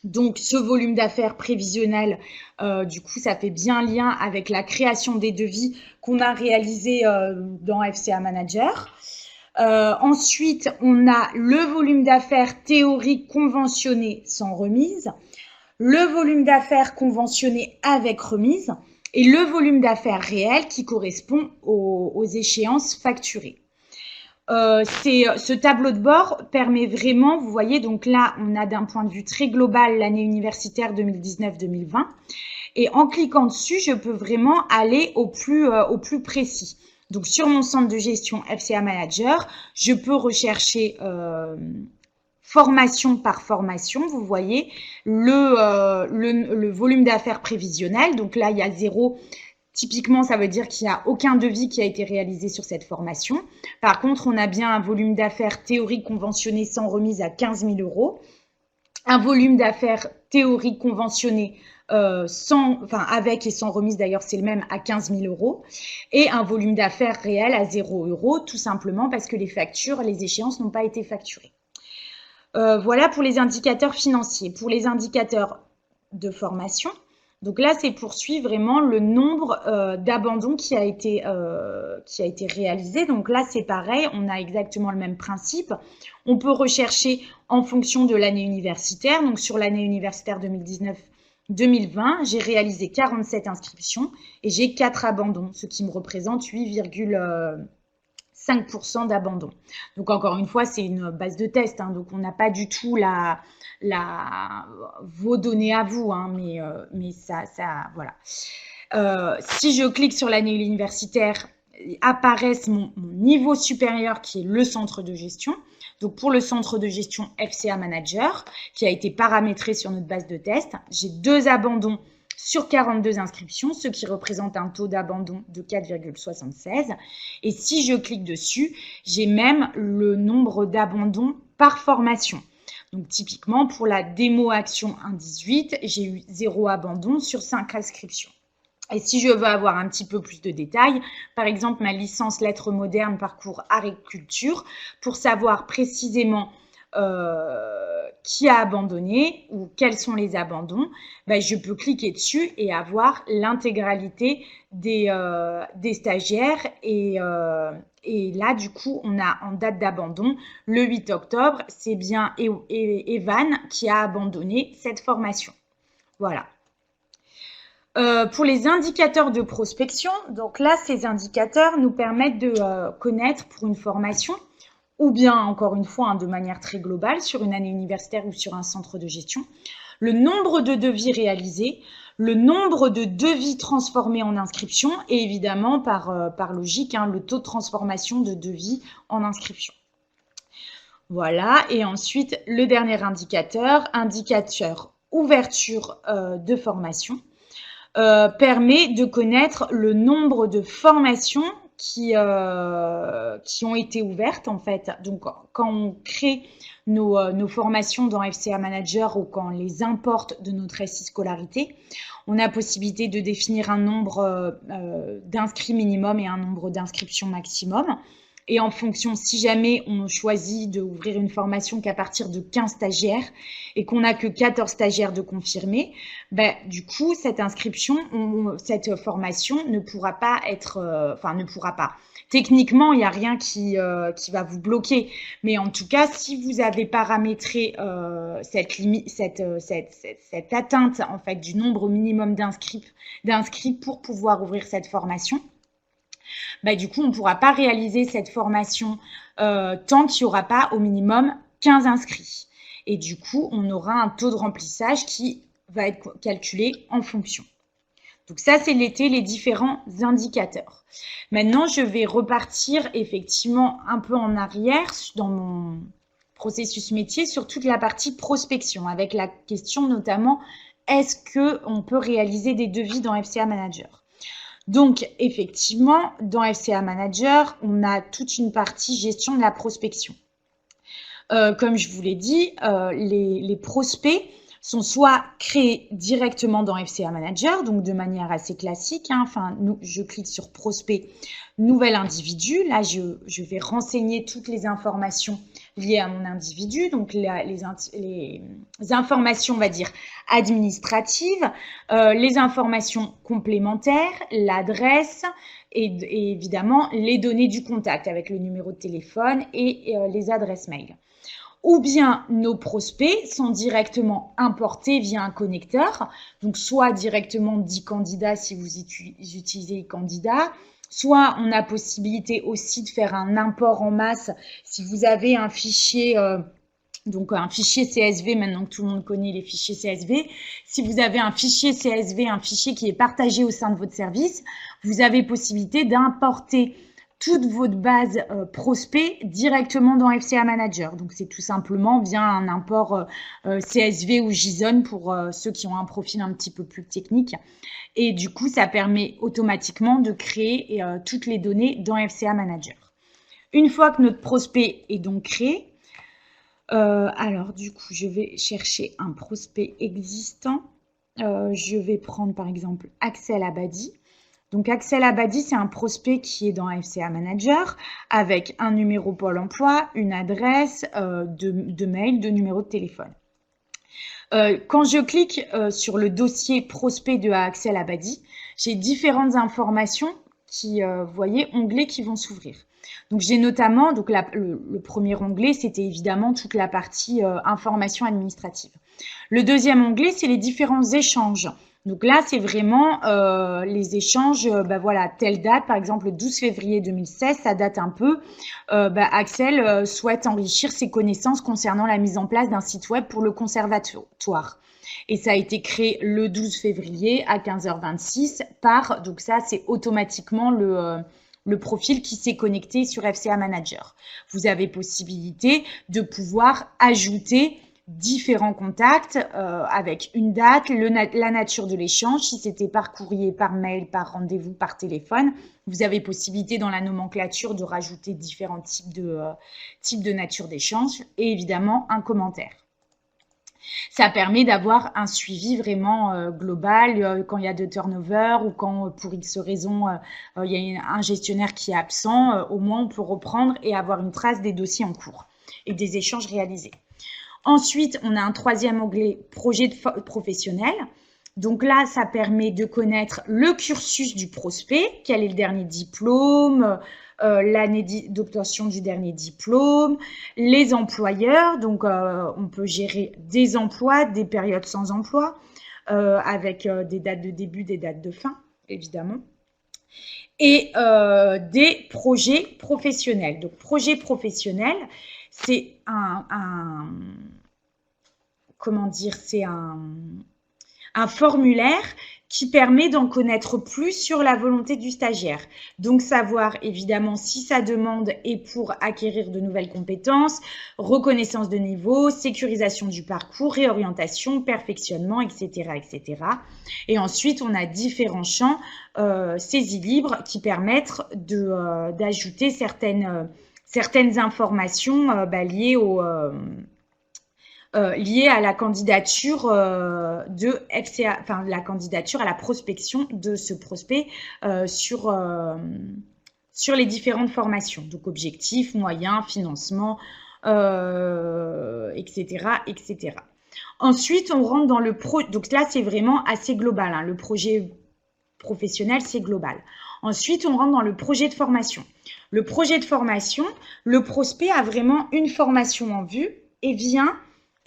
Donc, ce volume d'affaires prévisionnel, du coup, ça fait bien lien avec la création des devis qu'on a réalisé dans FCA Manager. Ensuite, on a le volume d'affaires théorique conventionné sans remise, le volume d'affaires conventionné avec remise et le volume d'affaires réel qui correspond aux échéances facturées. Ce tableau de bord permet vraiment, vous voyez, donc là, on a d'un point de vue très global l'année universitaire 2019-2020. Et en cliquant dessus, je peux vraiment aller au plus précis. Donc, sur mon centre de gestion FCA Manager, je peux rechercher formation par formation. Vous voyez le volume d'affaires prévisionnel. Donc là, il y a 0. Typiquement, ça veut dire qu'il n'y a aucun devis qui a été réalisé sur cette formation. Par contre, on a bien un volume d'affaires théorique conventionné sans remise à 15 000 €. Un volume d'affaires théorique conventionné avec et sans remise, d'ailleurs, c'est le même, à 15 000 €. Et un volume d'affaires réel à 0 €, tout simplement parce que les échéances n'ont pas été facturées. Voilà pour les indicateurs financiers. Pour les indicateurs de formation, donc là, c'est pour suivre vraiment le nombre d'abandons qui a été réalisé. Donc là, c'est pareil, on a exactement le même principe. On peut rechercher en fonction de l'année universitaire. Donc sur l'année universitaire 2019-2020, j'ai réalisé 47 inscriptions et j'ai 4 abandons, ce qui me représente 8,5% d'abandon. Donc encore une fois, c'est une base de test, hein, donc on n'a pas du tout vos données à vous, hein, mais ça voilà. Si je clique sur l'année universitaire, apparaisse mon niveau supérieur qui est le centre de gestion. Donc, pour le centre de gestion FCA Manager, qui a été paramétré sur notre base de test, j'ai 2 abandons sur 42 inscriptions, ce qui représente un taux d'abandon de 4,76. Et si je clique dessus, j'ai même le nombre d'abandons par formation. Donc, typiquement, pour la démo Action 1.18, j'ai eu 0 abandon sur 5 inscriptions. Et si je veux avoir un petit peu plus de détails, par exemple ma licence lettres modernes parcours agriculture, pour savoir précisément qui a abandonné ou quels sont les abandons, ben, je peux cliquer dessus et avoir l'intégralité des stagiaires. Et là, du coup, on a en date d'abandon le 8 octobre, c'est bien Evan qui a abandonné cette formation. Voilà. Pour les indicateurs de prospection, donc là, ces indicateurs nous permettent de connaître pour une formation, ou bien, encore une fois, de manière très globale, sur une année universitaire ou sur un centre de gestion, le nombre de devis réalisés, le nombre de devis transformés en inscription et évidemment, par logique, le taux de transformation de devis en inscription. Voilà, et ensuite, le dernier indicateur ouverture de formation. Permet de connaître le nombre de formations qui ont été ouvertes en fait. Donc, quand on crée nos formations dans FCA Manager ou quand on les importe de notre SI Scolarité, on a possibilité de définir un nombre d'inscrits minimum et un nombre d'inscriptions maximum. Et en fonction, si jamais on choisit d'ouvrir une formation qu'à partir de 15 stagiaires et qu'on n'a que 14 stagiaires de confirmés, ben, du coup, cette inscription, cette formation ne pourra pas être, ne pourra pas. Techniquement, il n'y a rien qui va vous bloquer. Mais en tout cas, si vous avez paramétré cette atteinte en fait, du nombre minimum d'inscrits pour pouvoir ouvrir cette formation, bah, du coup, on ne pourra pas réaliser cette formation tant qu'il n'y aura pas au minimum 15 inscrits. Et du coup, on aura un taux de remplissage qui va être calculé en fonction. Donc ça, c'est les différents indicateurs. Maintenant, je vais repartir effectivement un peu en arrière dans mon processus métier sur toute la partie prospection avec la question notamment, est-ce qu'on peut réaliser des devis dans FCA Manager ? Donc, effectivement, dans FCA Manager, on a toute une partie gestion de la prospection. Comme je vous l'ai dit, les prospects sont soit créés directement dans FCA Manager, donc de manière assez classique. Je clique sur prospect, nouvel individu. Là, je vais renseigner toutes les informations liées à mon individu, donc les informations, on va dire, administratives, les informations complémentaires, l'adresse et évidemment les données du contact avec le numéro de téléphone et les adresses mail. Ou bien nos prospects sont directement importés via un connecteur, donc soit directement d'e-candidat si vous utilisez e-candidat, soit on a possibilité aussi de faire un import en masse si vous avez un fichier, donc un fichier CSV, maintenant que tout le monde connaît les fichiers CSV. Si vous avez un fichier CSV, un fichier qui est partagé au sein de votre service, vous avez possibilité d'importer toute votre base prospect directement dans FCA Manager. Donc, c'est tout simplement via un import CSV ou JSON pour ceux qui ont un profil un petit peu plus technique. Et du coup, ça permet automatiquement de créer toutes les données dans FCA Manager. Une fois que notre prospect est donc créé, alors du coup, je vais chercher un prospect existant. Je vais prendre par exemple Axel Abadi. Donc, Axel Abadi, c'est un prospect qui est dans FCA Manager avec un numéro Pôle emploi, une adresse de mail, de numéro de téléphone. Quand je clique sur le dossier prospect de Axel Abadi, j'ai différentes informations qui, vous voyez, onglets qui vont s'ouvrir. Donc, j'ai notamment, donc le premier onglet, c'était évidemment toute la partie information administrative. Le deuxième onglet, c'est les différents échanges. Donc là, c'est vraiment les échanges, voilà, telle date, par exemple le 12 février 2016, ça date un peu. Axel souhaite enrichir ses connaissances concernant la mise en place d'un site web pour le conservatoire. Et ça a été créé le 12 février à 15h26 donc ça, c'est automatiquement le profil qui s'est connecté sur FCA Manager. Vous avez possibilité de pouvoir ajouter différents contacts avec une date, la nature de l'échange, si c'était par courrier, par mail, par rendez-vous, par téléphone. Vous avez possibilité dans la nomenclature de rajouter différents types de nature d'échange et évidemment un commentaire. Ça permet d'avoir un suivi vraiment global quand il y a de turnover ou quand pour X raison il y a un gestionnaire qui est absent. Au moins on peut reprendre et avoir une trace des dossiers en cours et des échanges réalisés. Ensuite, on a un troisième onglet projet professionnel. Donc là, ça permet de connaître le cursus du prospect, quel est le dernier diplôme, l'année d'obtention du dernier diplôme, les employeurs. Donc, on peut gérer des emplois, des périodes sans emploi, avec des dates de début, des dates de fin, évidemment. Et des projets professionnels. Donc, projet professionnel, c'est c'est un formulaire qui permet d'en connaître plus sur la volonté du stagiaire. Donc, savoir évidemment si sa demande est pour acquérir de nouvelles compétences, reconnaissance de niveau, sécurisation du parcours, réorientation, perfectionnement, etc., etc. Et ensuite, on a différents champs saisie libre qui permettent d'ajouter certaines informations liées à la candidature de FCA, enfin la candidature à la prospection de ce prospect sur les différentes formations. Donc objectifs, moyens, financement, etc., etc. Ensuite, on rentre dans le donc là, c'est vraiment assez global. Hein. Le projet professionnel, c'est global. Ensuite, on rentre dans le projet de formation. Le projet de formation, le prospect a vraiment une formation en vue et vient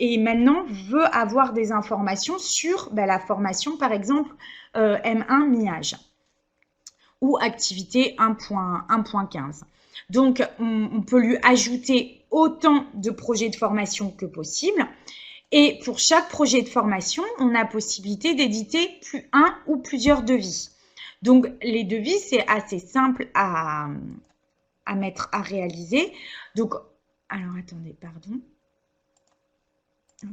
et maintenant veut avoir des informations sur la formation, par exemple, M1 MIAGE ou activité 1.15. Donc, on peut lui ajouter autant de projets de formation que possible. Et pour chaque projet de formation, on a possibilité d'éditer un ou plusieurs devis. Donc, les devis, c'est assez simple à réaliser. Donc, alors, attendez, pardon. Hop.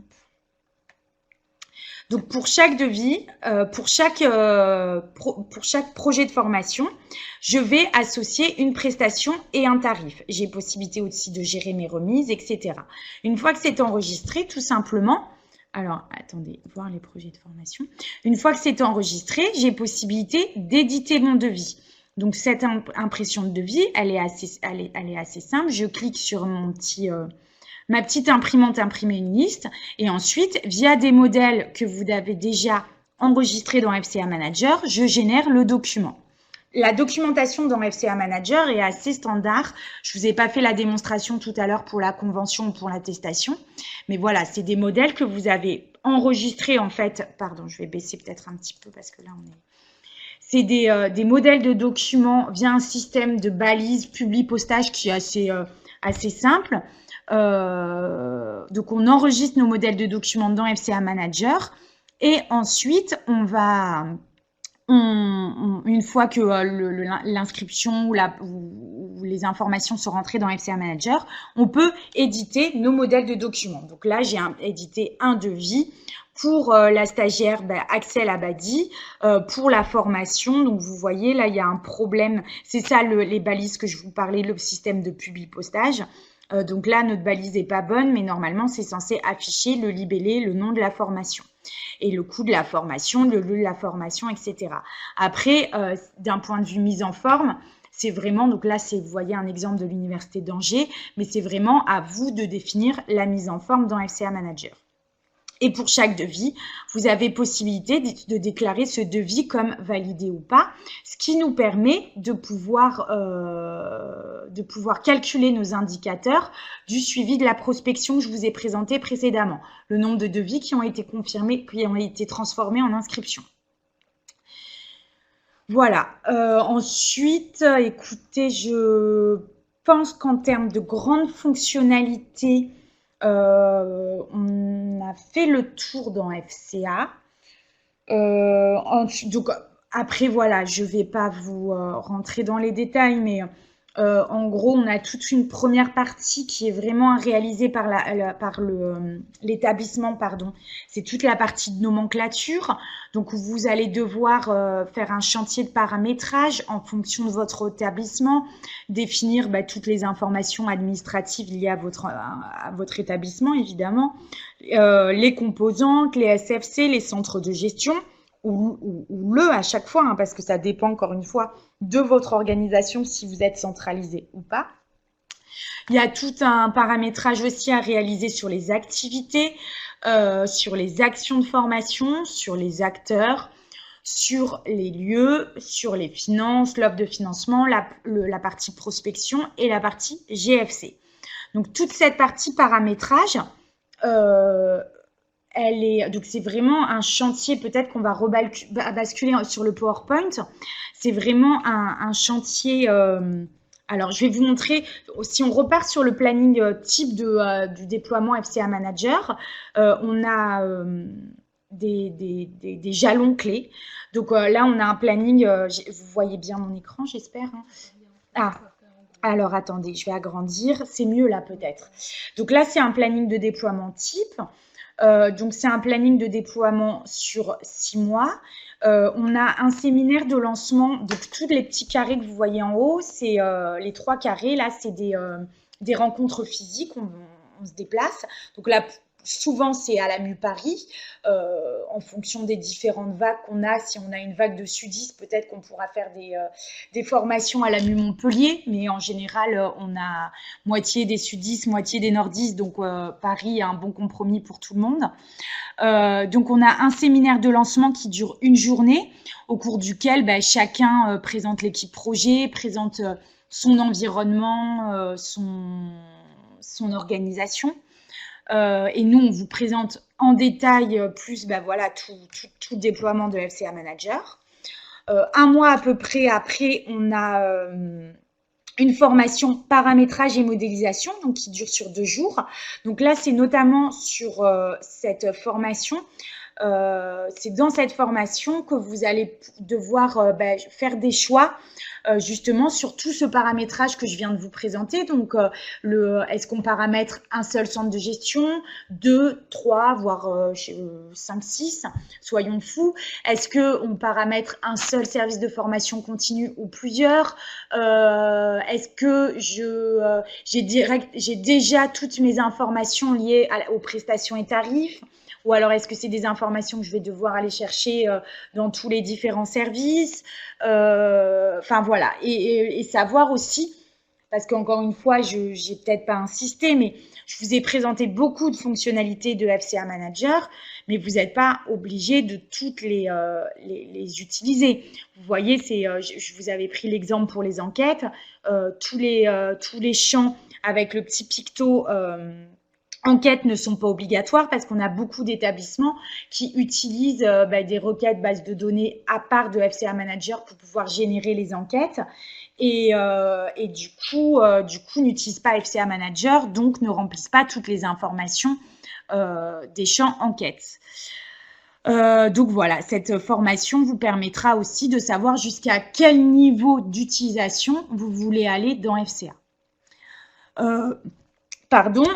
Donc, pour chaque devis, pour chaque projet de formation, je vais associer une prestation et un tarif. J'ai possibilité aussi de gérer mes remises, etc. Une fois que c'est enregistré, tout simplement, alors, attendez, voir les projets de formation. Une fois que c'est enregistré, j'ai possibilité d'éditer mon devis. Donc, cette impression de devis, elle est assez simple. Je clique sur ma petite imprimante imprimer une liste et ensuite, via des modèles que vous avez déjà enregistrés dans FCA Manager, je génère le document. La documentation dans FCA Manager est assez standard. Je ne vous ai pas fait la démonstration tout à l'heure pour la convention ou pour l'attestation. Mais voilà, c'est des modèles que vous avez enregistrés en fait. Pardon, je vais baisser peut-être un petit peu parce que là, on est... C'est des modèles de documents via un système de balises publi-postage qui est assez simple. Donc, on enregistre nos modèles de documents dans FCA Manager. Et ensuite, une fois que l'inscription ou les informations sont rentrées dans FCA Manager, on peut éditer nos modèles de documents. Donc là, j'ai édité un devis pour la stagiaire Axel Abadi, pour la formation. Donc vous voyez, là, il y a un problème. C'est ça les balises que je vous parlais, le système de publi-postage. Donc là, notre balise n'est pas bonne, mais normalement, c'est censé afficher le libellé, le nom de la formation et le coût de la formation, le lieu de la formation, etc. Après, d'un point de vue mise en forme, c'est vraiment, donc là, vous voyez un exemple de l'Université d'Angers, mais c'est vraiment à vous de définir la mise en forme dans FCA Manager. Et pour chaque devis, vous avez possibilité de déclarer ce devis comme validé ou pas, ce qui nous permet de pouvoir calculer nos indicateurs du suivi de la prospection que je vous ai présenté précédemment. Le nombre de devis qui ont été confirmés, qui ont été transformés en inscriptions. Voilà. Ensuite, écoutez, je pense qu'en termes de grandes fonctionnalités, on a fait le tour dans FCA. Donc après, voilà, je vais pas vous rentrer dans les détails, mais en gros, on a toute une première partie qui est vraiment réalisée par l'établissement, pardon. C'est toute la partie de nomenclature. Donc, vous allez devoir faire un chantier de paramétrage en fonction de votre établissement, définir toutes les informations administratives liées à votre établissement, évidemment, les composantes, les SFC, les centres de gestion, ou le à chaque fois, hein, parce que ça dépend encore une fois de votre organisation si vous êtes centralisé ou pas. Il y a tout un paramétrage aussi à réaliser sur les activités, sur les actions de formation, sur les acteurs, sur les lieux, sur les finances, l'offre de financement, la partie prospection et la partie GFC. Donc toute cette partie paramétrage, donc c'est vraiment un chantier, peut-être qu'on va basculer sur le PowerPoint. C'est vraiment un chantier. Alors, je vais vous montrer, si on repart sur le planning type du déploiement FCA Manager, on a des jalons clés. Donc là, on a un planning, vous voyez bien mon écran, j'espère. Hein. Ah, alors attendez, je vais agrandir, c'est mieux là peut-être. Donc là, c'est un planning de déploiement type. Donc, c'est un planning de déploiement sur 6 mois. On a un séminaire de lancement. Donc, tous les petits carrés que vous voyez en haut, c'est les 3 carrés. Là, c'est des rencontres physiques. On se déplace. Donc là, souvent, c'est à la MU Paris. En fonction des différentes vagues qu'on a, si on a une vague de sudistes, peut-être qu'on pourra faire des formations à la MU Montpellier. Mais en général, on a moitié des sudistes, moitié des nordistes. Donc, Paris est un bon compromis pour tout le monde. Donc, on a un séminaire de lancement qui dure une journée, au cours duquel chacun présente l'équipe projet, présente son environnement, son organisation. Et nous, on vous présente en détail plus voilà, tout le déploiement de FCA Manager. Un mois à peu près après, on a une formation paramétrage et modélisation, donc qui dure sur 2 jours. Donc là, c'est notamment sur cette formation. C'est dans cette formation que vous allez devoir faire des choix justement sur tout ce paramétrage que je viens de vous présenter. Donc, est-ce qu'on paramètre un seul centre de gestion, 2, 3, voire 5, 6, soyons fous. Est-ce qu'on paramètre un seul service de formation continue ou plusieurs? Est-ce que j'ai déjà toutes mes informations liées aux prestations et tarifs? Ou alors, est-ce que c'est des informations que je vais devoir aller chercher dans tous les différents services? Enfin, voilà. Et savoir aussi, parce qu'encore une fois, je n'ai peut-être pas insisté, mais je vous ai présenté beaucoup de fonctionnalités de FCA Manager, mais vous n'êtes pas obligé de toutes les utiliser. Vous voyez, je vous avais pris l'exemple pour les enquêtes. Tous les champs avec le petit picto enquêtes ne sont pas obligatoires parce qu'on a beaucoup d'établissements qui utilisent des requêtes bases de données à part de FCA Manager pour pouvoir générer les enquêtes et du coup n'utilisent pas FCA Manager, donc ne remplissent pas toutes les informations des champs enquêtes. Donc voilà, cette formation vous permettra aussi de savoir jusqu'à quel niveau d'utilisation vous voulez aller dans FCA.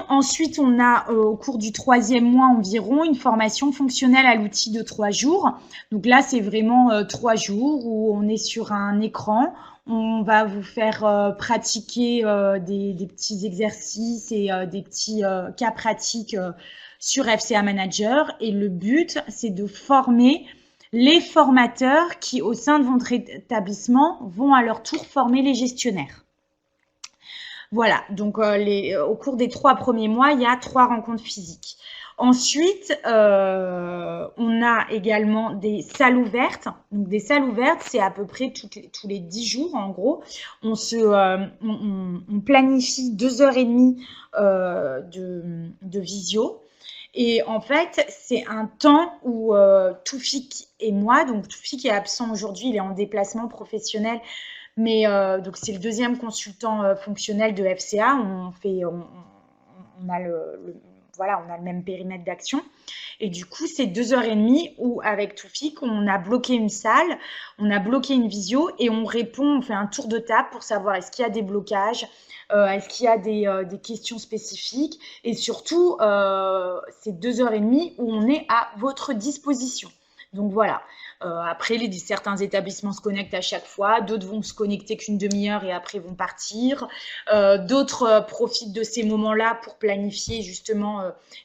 Ensuite, on a au cours du 3e mois environ une formation fonctionnelle à l'outil de 3 jours. Donc là, c'est vraiment 3 jours où on est sur un écran. On va vous faire pratiquer des petits exercices et des petits cas pratiques sur FCA Manager. Et le but, c'est de former les formateurs qui, au sein de votre établissement, vont à leur tour former les gestionnaires. Voilà, donc au cours des 3 premiers mois, il y a 3 rencontres physiques. Ensuite, on a également des salles ouvertes. Donc, des salles ouvertes, c'est à peu près tous les 10 jours, en gros. On planifie 2h30 de visio. Et en fait, c'est un temps où Toufik et moi, donc Toufik est absent aujourd'hui, il est en déplacement professionnel, mais donc c'est le deuxième consultant fonctionnel de FCA. On a voilà, on a le même périmètre d'action. Et du coup, c'est 2h30 où, avec Toufik, on a bloqué une salle, on a bloqué une visio et on répond, on fait un tour de table pour savoir est-ce qu'il y a des blocages, est-ce qu'il y a des questions spécifiques. Et surtout, c'est 2h30 où on est à votre disposition. Donc voilà. Après, certains établissements se connectent à chaque fois, d'autres vont se connecter qu'une demi-heure et après vont partir. D'autres profitent de ces moments-là pour planifier justement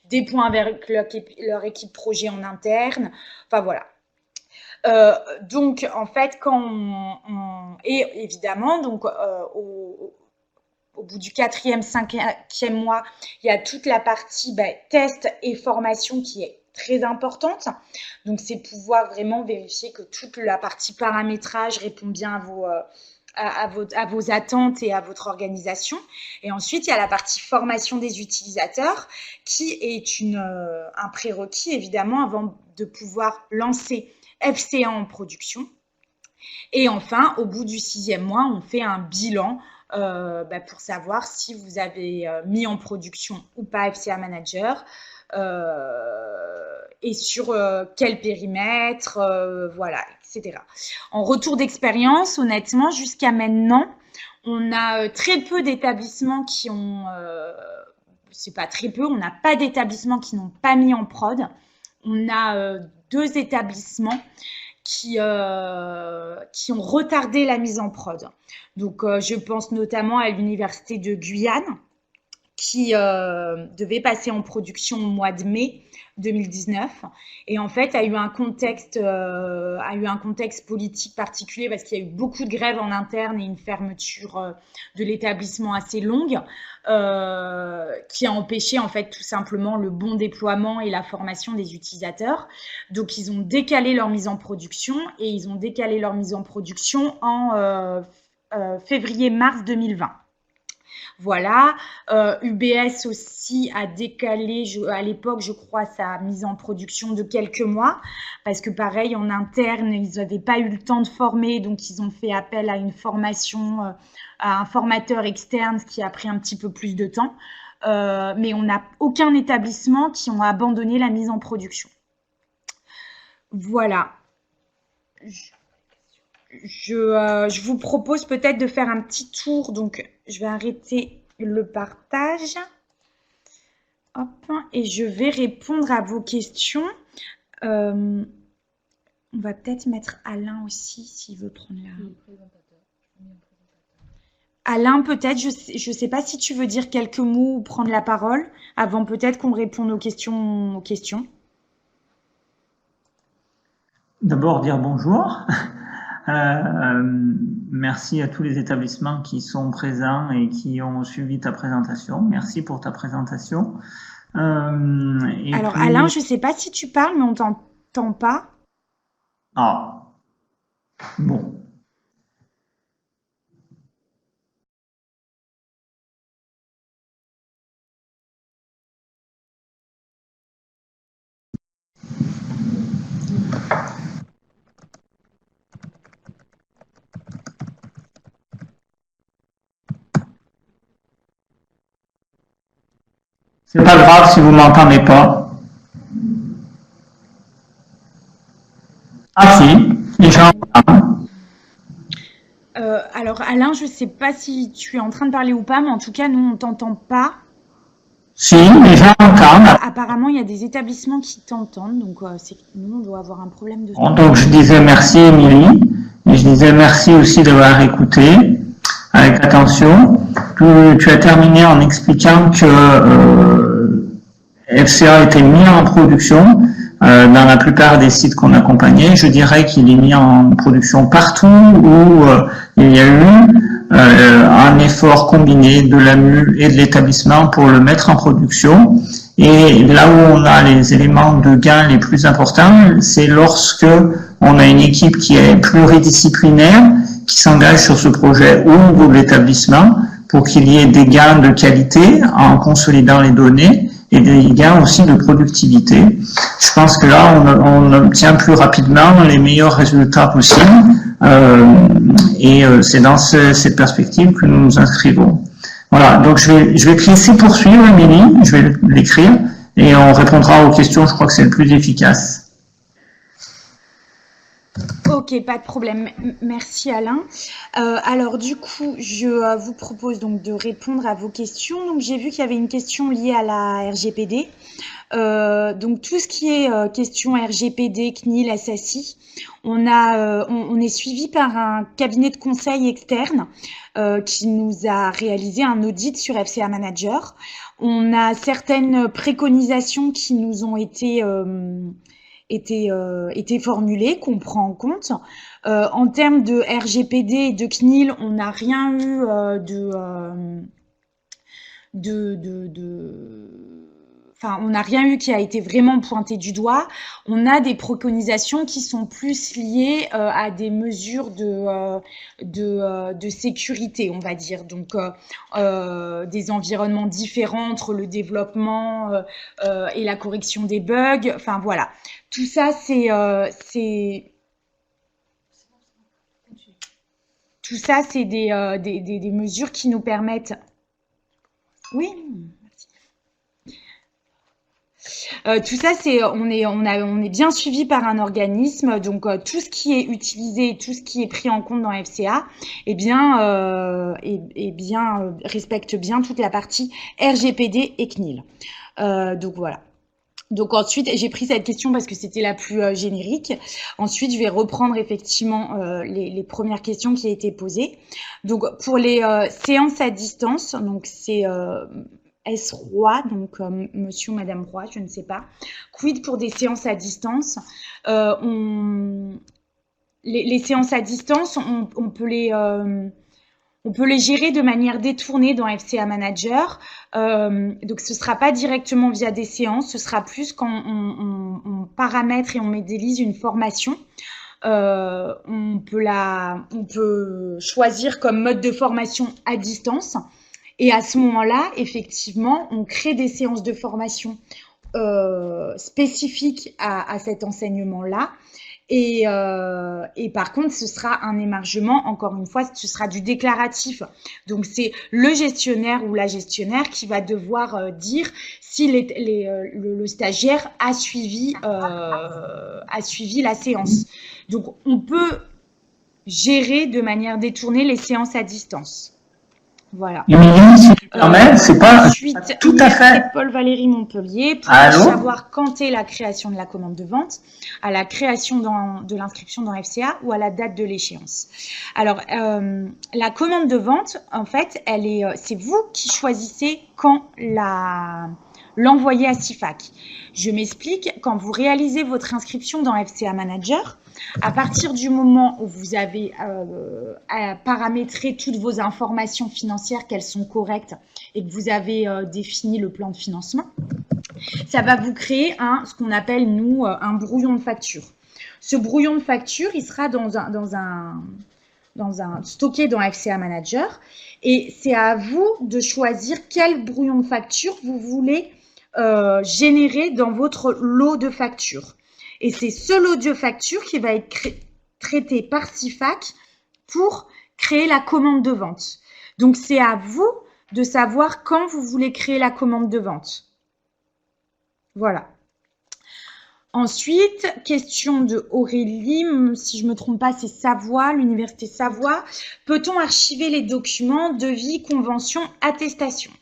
des points avec leur équipe projet en interne. Enfin voilà. Donc en fait, et évidemment, donc au bout du 4e, 5e mois, il y a toute la partie test et formation qui est très importante. Donc, c'est pouvoir vraiment vérifier que toute la partie paramétrage répond bien à vos attentes et à votre organisation. Et ensuite, il y a la partie formation des utilisateurs qui est un prérequis, évidemment, avant de pouvoir lancer FCA en production. Et enfin, au bout du 6e mois, on fait un bilan pour savoir si vous avez mis en production ou pas FCA Manager, et sur quel périmètre, voilà, etc. En retour d'expérience, honnêtement, jusqu'à maintenant, on a très peu d'établissements qui ont, c'est pas très peu, on n'a pas d'établissements qui n'ont pas mis en prod. On a 2 établissements qui ont retardé la mise en prod. Donc, je pense notamment à l'Université de Guyane, qui devait passer en production au mois de mai 2019 et en fait a eu un contexte politique particulier parce qu'il y a eu beaucoup de grèves en interne et une fermeture de l'établissement assez longue qui a empêché en fait tout simplement le bon déploiement et la formation des utilisateurs. Donc ils ont décalé leur mise en production et ils ont décalé leur mise en production en février-mars 2020. Voilà, UBS aussi a décalé, à l'époque, je crois, sa mise en production de quelques mois, parce que pareil, en interne, ils n'avaient pas eu le temps de former, donc ils ont fait appel à une formation, à un formateur externe, ce qui a pris un petit peu plus de temps. Mais on n'a aucun établissement qui ont abandonné la mise en production. Voilà. Je vous propose peut-être de faire un petit tour, donc je vais arrêter le partage. Hop, et je vais répondre à vos questions. On va peut-être mettre Alain aussi, s'il veut prendre la... Alain, peut-être, je ne sais pas si tu veux dire quelques mots ou prendre la parole, avant peut-être qu'on réponde aux questions. D'abord, dire bonjour. Merci à tous les établissements qui sont présents et qui ont suivi ta présentation. Merci pour ta présentation. Alors, Alain, je ne sais pas si tu parles, mais on ne t'entend pas. Ah, bon. C'est pas grave si vous m'entendez pas. Ah si, les gens. Alors Alain, je ne sais pas si tu es en train de parler ou pas, mais en tout cas, nous, on ne t'entend pas. Si, les gens entendent. Apparemment, il y a des établissements qui t'entendent, donc c'est que nous, on doit avoir un problème de... Donc je disais merci Émilie, et je disais merci aussi d'avoir écouté avec attention. Tu as terminé en expliquant que FCA était mis en production dans la plupart des sites qu'on accompagnait. Je dirais qu'il est mis en production partout où il y a eu un effort combiné de l'AMU et de l'établissement pour le mettre en production. Et là où on a les éléments de gain les plus importants, c'est lorsque on a une équipe qui est pluridisciplinaire, qui s'engage sur ce projet au niveau de l'établissement pour qu'il y ait des gains de qualité en consolidant les données et des gains aussi de productivité. Je pense que là, on obtient plus rapidement les meilleurs résultats possibles et c'est dans cette perspective que nous nous inscrivons. Voilà, donc je vais laisser poursuivre, Émilie, je vais l'écrire et on répondra aux questions, je crois que c'est le plus efficace. Ok, pas de problème. Merci Alain. Alors du coup, je vous propose donc de répondre à vos questions. Donc j'ai vu qu'il y avait une question liée à la RGPD. Donc tout ce qui est question RGPD, CNIL, SSI, on est suivi par un cabinet de conseil externe qui nous a réalisé un audit sur FCA Manager. On a certaines préconisations qui nous ont été formulées, qu'on prend en compte. En termes de RGPD et de CNIL, on n'a rien eu enfin, on n'a rien eu qui a été vraiment pointé du doigt. On a des préconisations qui sont plus liées à des mesures de sécurité, on va dire. Donc, des environnements différents entre le développement et la correction des bugs. Enfin, voilà. Tout ça, c'est des mesures qui nous permettent… Oui. Tout ça, on est bien suivi par un organisme, donc tout ce qui est utilisé, tout ce qui est pris en compte dans FCA, respecte bien toute la partie RGPD et CNIL. Donc voilà. Donc ensuite, j'ai pris cette question parce que c'était la plus générique. Ensuite, je vais reprendre effectivement les premières questions qui ont été posées. Donc pour les séances à distance, donc c'est est-ce Roy, donc monsieur ou madame Roy, je ne sais pas. Quid pour des séances à distance? Les séances à distance, on peut les gérer de manière détournée dans FCA Manager. Donc, ce ne sera pas directement via des séances, ce sera plus quand on paramètre et on modélise une formation. On peut choisir comme mode de formation à distance. Et à ce moment-là, effectivement, on crée des séances de formation spécifiques à cet enseignement-là. Et par contre, ce sera un émargement, encore une fois, ce sera du déclaratif. Donc, c'est le gestionnaire ou la gestionnaire qui va devoir dire si le stagiaire a suivi la séance. Donc, on peut gérer de manière détournée les séances à distance. Voilà. Émilie, si tu permets, c'est pas ensuite, tout à fait. Paul Valéry Montpellier pour savoir quand est la création de la commande de vente, à la création de l'inscription dans FCA ou à la date de l'échéance. Alors, la commande de vente, en fait, c'est vous qui choisissez quand l'envoyer à CIFAC. Je m'explique, quand vous réalisez votre inscription dans FCA Manager, à partir du moment où vous avez paramétré toutes vos informations financières, qu'elles sont correctes et que vous avez défini le plan de financement, ça va vous créer ce qu'on appelle, nous, un brouillon de facture. Ce brouillon de facture, il sera stocké dans FCA Manager et c'est à vous de choisir quel brouillon de facture vous voulez générer dans votre lot de factures. Et c'est ce lot de factures qui va être traité par CIFAC pour créer la commande de vente. Donc, c'est à vous de savoir quand vous voulez créer la commande de vente. Voilà. Ensuite, question de Aurélie, si je ne me trompe pas, c'est Savoie, l'université Savoie. Peut-on archiver les documents, devis, conventions, attestations ?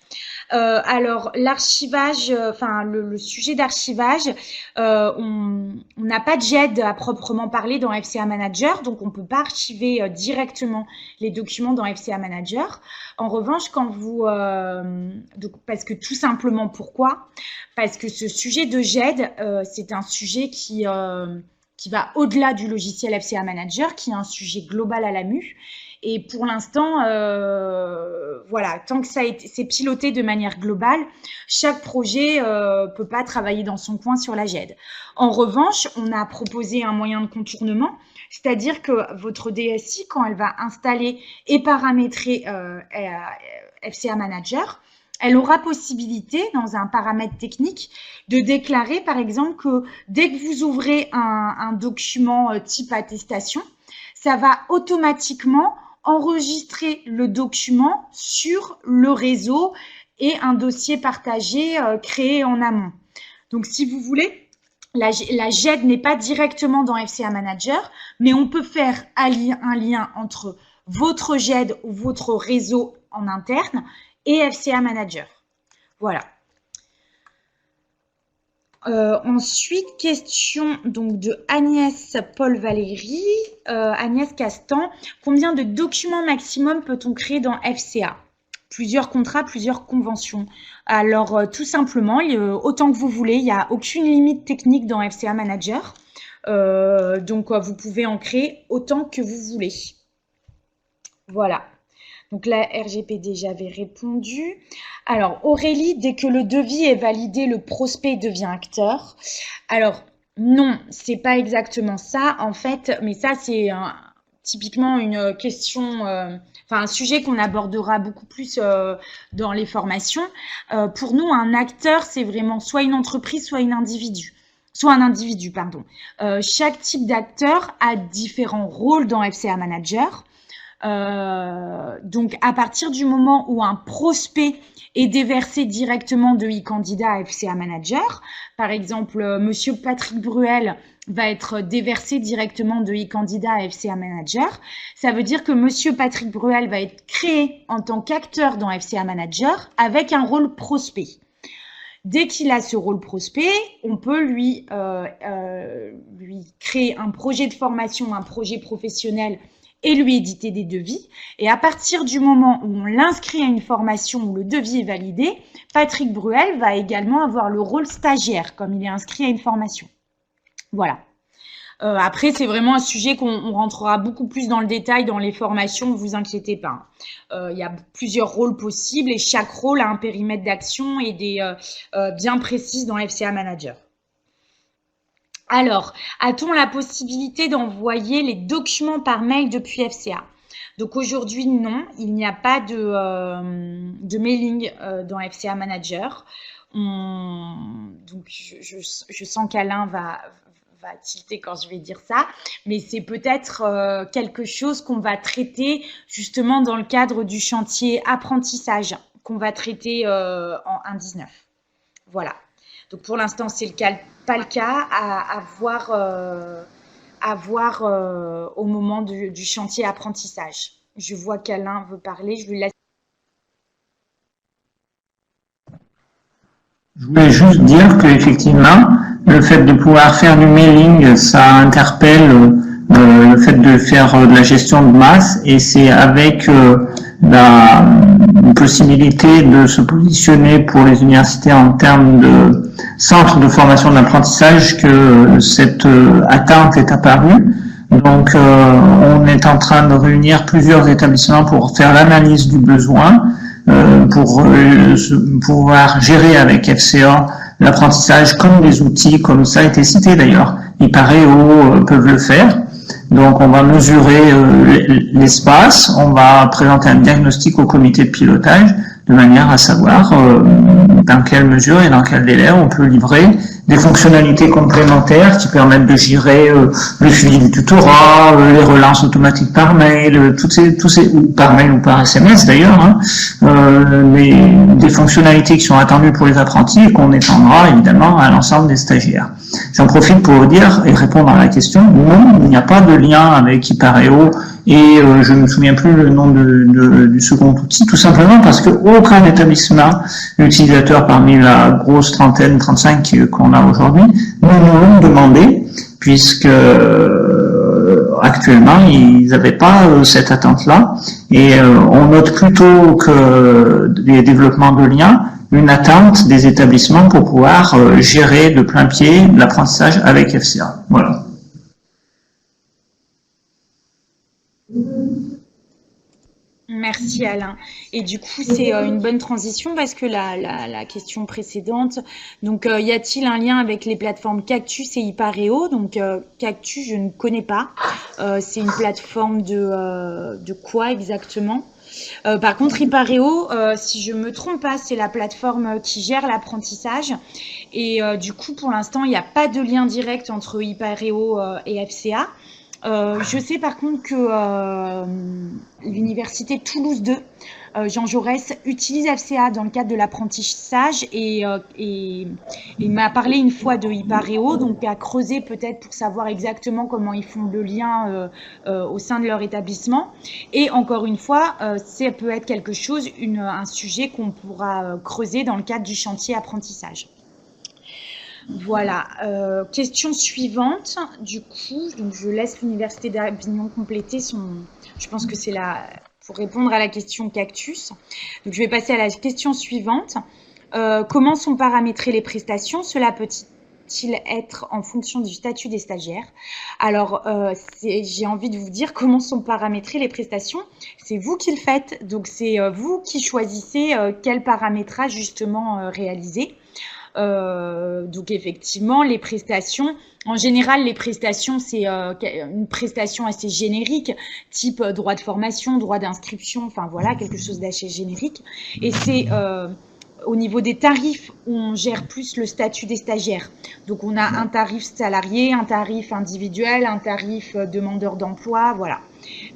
Alors, l'archivage, le sujet d'archivage, on n'a pas de GED à proprement parler dans FCA Manager, donc on ne peut pas archiver directement les documents dans FCA Manager. En revanche, parce que tout simplement, pourquoi? Parce que ce sujet de GED, c'est un sujet qui va au-delà du logiciel FCA Manager, qui est un sujet global à l'AMU. Et pour l'instant, voilà, tant que c'est piloté de manière globale, chaque projet peut pas travailler dans son coin sur la GED. En revanche, on a proposé un moyen de contournement, c'est-à-dire que votre DSI, quand elle va installer et paramétrer FCA Manager, elle aura possibilité, dans un paramètre technique, de déclarer, par exemple, que dès que vous ouvrez un document type attestation, ça va automatiquement enregistrer le document sur le réseau et un dossier partagé créé en amont. Donc, si vous voulez, la GED n'est pas directement dans FCA Manager, mais on peut faire un lien entre votre GED ou votre réseau en interne et FCA Manager. Voilà. Ensuite, question donc de Agnès Paul Valérie. Agnès Castan, combien de documents maximum peut-on créer dans FCA? Plusieurs contrats, plusieurs conventions. Alors, tout simplement, autant que vous voulez, il n'y a aucune limite technique dans FCA Manager. Donc, vous pouvez en créer autant que vous voulez. Voilà. Donc, la RGPD, j'avais répondu. Alors, Aurélie, dès que le devis est validé, le prospect devient acteur. Alors, non, c'est pas exactement ça, en fait, mais ça, c'est typiquement une question, enfin, un sujet qu'on abordera beaucoup plus dans les formations. Pour nous, un acteur, c'est vraiment soit une entreprise, soit un individu, pardon. Chaque type d'acteur a différents rôles dans FCA Manager. Donc, à partir du moment où un prospect est déversé directement de e-candidat à FCA Manager, par exemple, Monsieur Patrick Bruel va être déversé directement de e-candidat à FCA Manager, ça veut dire que Monsieur Patrick Bruel va être créé en tant qu'acteur dans FCA Manager avec un rôle prospect. Dès qu'il a ce rôle prospect, on peut lui créer un projet de formation, un projet professionnel et lui éditer des devis. Et à partir du moment où on l'inscrit à une formation où le devis est validé, Patrick Bruel va également avoir le rôle stagiaire, comme il est inscrit à une formation. Voilà. Après, c'est vraiment un sujet qu'on rentrera beaucoup plus dans le détail dans les formations, ne vous inquiétez pas. Il y a plusieurs rôles possibles et chaque rôle a un périmètre d'action et des bien précises dans FCA Manager. Alors, a-t-on la possibilité d'envoyer les documents par mail depuis FCA? Donc aujourd'hui, non, il n'y a pas de mailing dans FCA Manager. Donc, je sens qu'Alain va tilter quand je vais dire ça, mais c'est peut-être quelque chose qu'on va traiter justement dans le cadre du chantier apprentissage qu'on va traiter en 1.19. Voilà. Donc pour l'instant, c'est pas le cas, à voir au moment du chantier apprentissage. Je vois qu'Alain veut parler, je lui laisse. Je voulais juste dire qu'effectivement, le fait de pouvoir faire du mailing, ça interpelle le fait de faire de la gestion de masse, et c'est avec la possibilité de se positionner pour les universités en termes de centre de formation de l'apprentissage que cette attente est apparue. Donc, on est en train de réunir plusieurs établissements pour faire l'analyse du besoin, pour pouvoir gérer avec FCA l'apprentissage comme des outils, comme ça a été cité d'ailleurs. IPAREO peuvent le faire. Donc, on va mesurer l'espace, on va présenter un diagnostic au comité de pilotage de manière à savoir dans quelle mesure et dans quel délai on peut livrer des fonctionnalités complémentaires qui permettent de gérer le suivi du tutorat, les relances automatiques par mail, par mail ou par SMS d'ailleurs, hein, des fonctionnalités qui sont attendues pour les apprentis et qu'on étendra évidemment à l'ensemble des stagiaires. J'en profite pour vous dire et répondre à la question, non, il n'y a pas de lien avec IPAREO et je ne me souviens plus le nom du second outil, tout simplement parce que aucun établissement utilisateur parmi la grosse trentaine, 35 qu'on a aujourd'hui, nous l'ont demandé, puisque actuellement, ils n'avaient pas cette attente-là, et on note plutôt que les développements de liens, une attente des établissements pour pouvoir gérer de plein pied l'apprentissage avec FCA. Voilà. Merci Alain. Et du coup, c'est une bonne transition parce que la question précédente, donc y a-t-il un lien avec les plateformes Cactus et Hypareo? Donc Cactus, je ne connais pas. C'est une plateforme de quoi exactement? Par contre, Hypareo, si je me trompe pas, c'est la plateforme qui gère l'apprentissage. Et du coup, pour l'instant, il n'y a pas de lien direct entre Hypareo et FCA. Je sais par contre que l'université Toulouse 2, Jean Jaurès, utilise FCA dans le cadre de l'apprentissage et il m'a parlé une fois de Hypareo, donc à creuser peut-être pour savoir exactement comment ils font le lien au sein de leur établissement. Et encore une fois, ça peut être quelque chose, un sujet qu'on pourra creuser dans le cadre du chantier apprentissage. Voilà. Question suivante. Du coup, donc je laisse l'Université d'Avignon compléter je pense que c'est pour répondre à la question Cactus. Donc je vais passer à la question suivante. Comment sont paramétrées les prestations? Cela peut-il être en fonction du statut des stagiaires? Alors, j'ai envie de vous dire comment sont paramétrées les prestations. C'est vous qui le faites. Donc c'est vous qui choisissez quel paramétrage justement réaliser. Donc effectivement, les prestations, en général, les prestations, c'est une prestation assez générique, type droit de formation, droit d'inscription, enfin voilà, quelque chose d'assez générique. Et c'est au niveau des tarifs, on gère plus le statut des stagiaires. Donc on a un tarif salarié, un tarif individuel, un tarif demandeur d'emploi, voilà.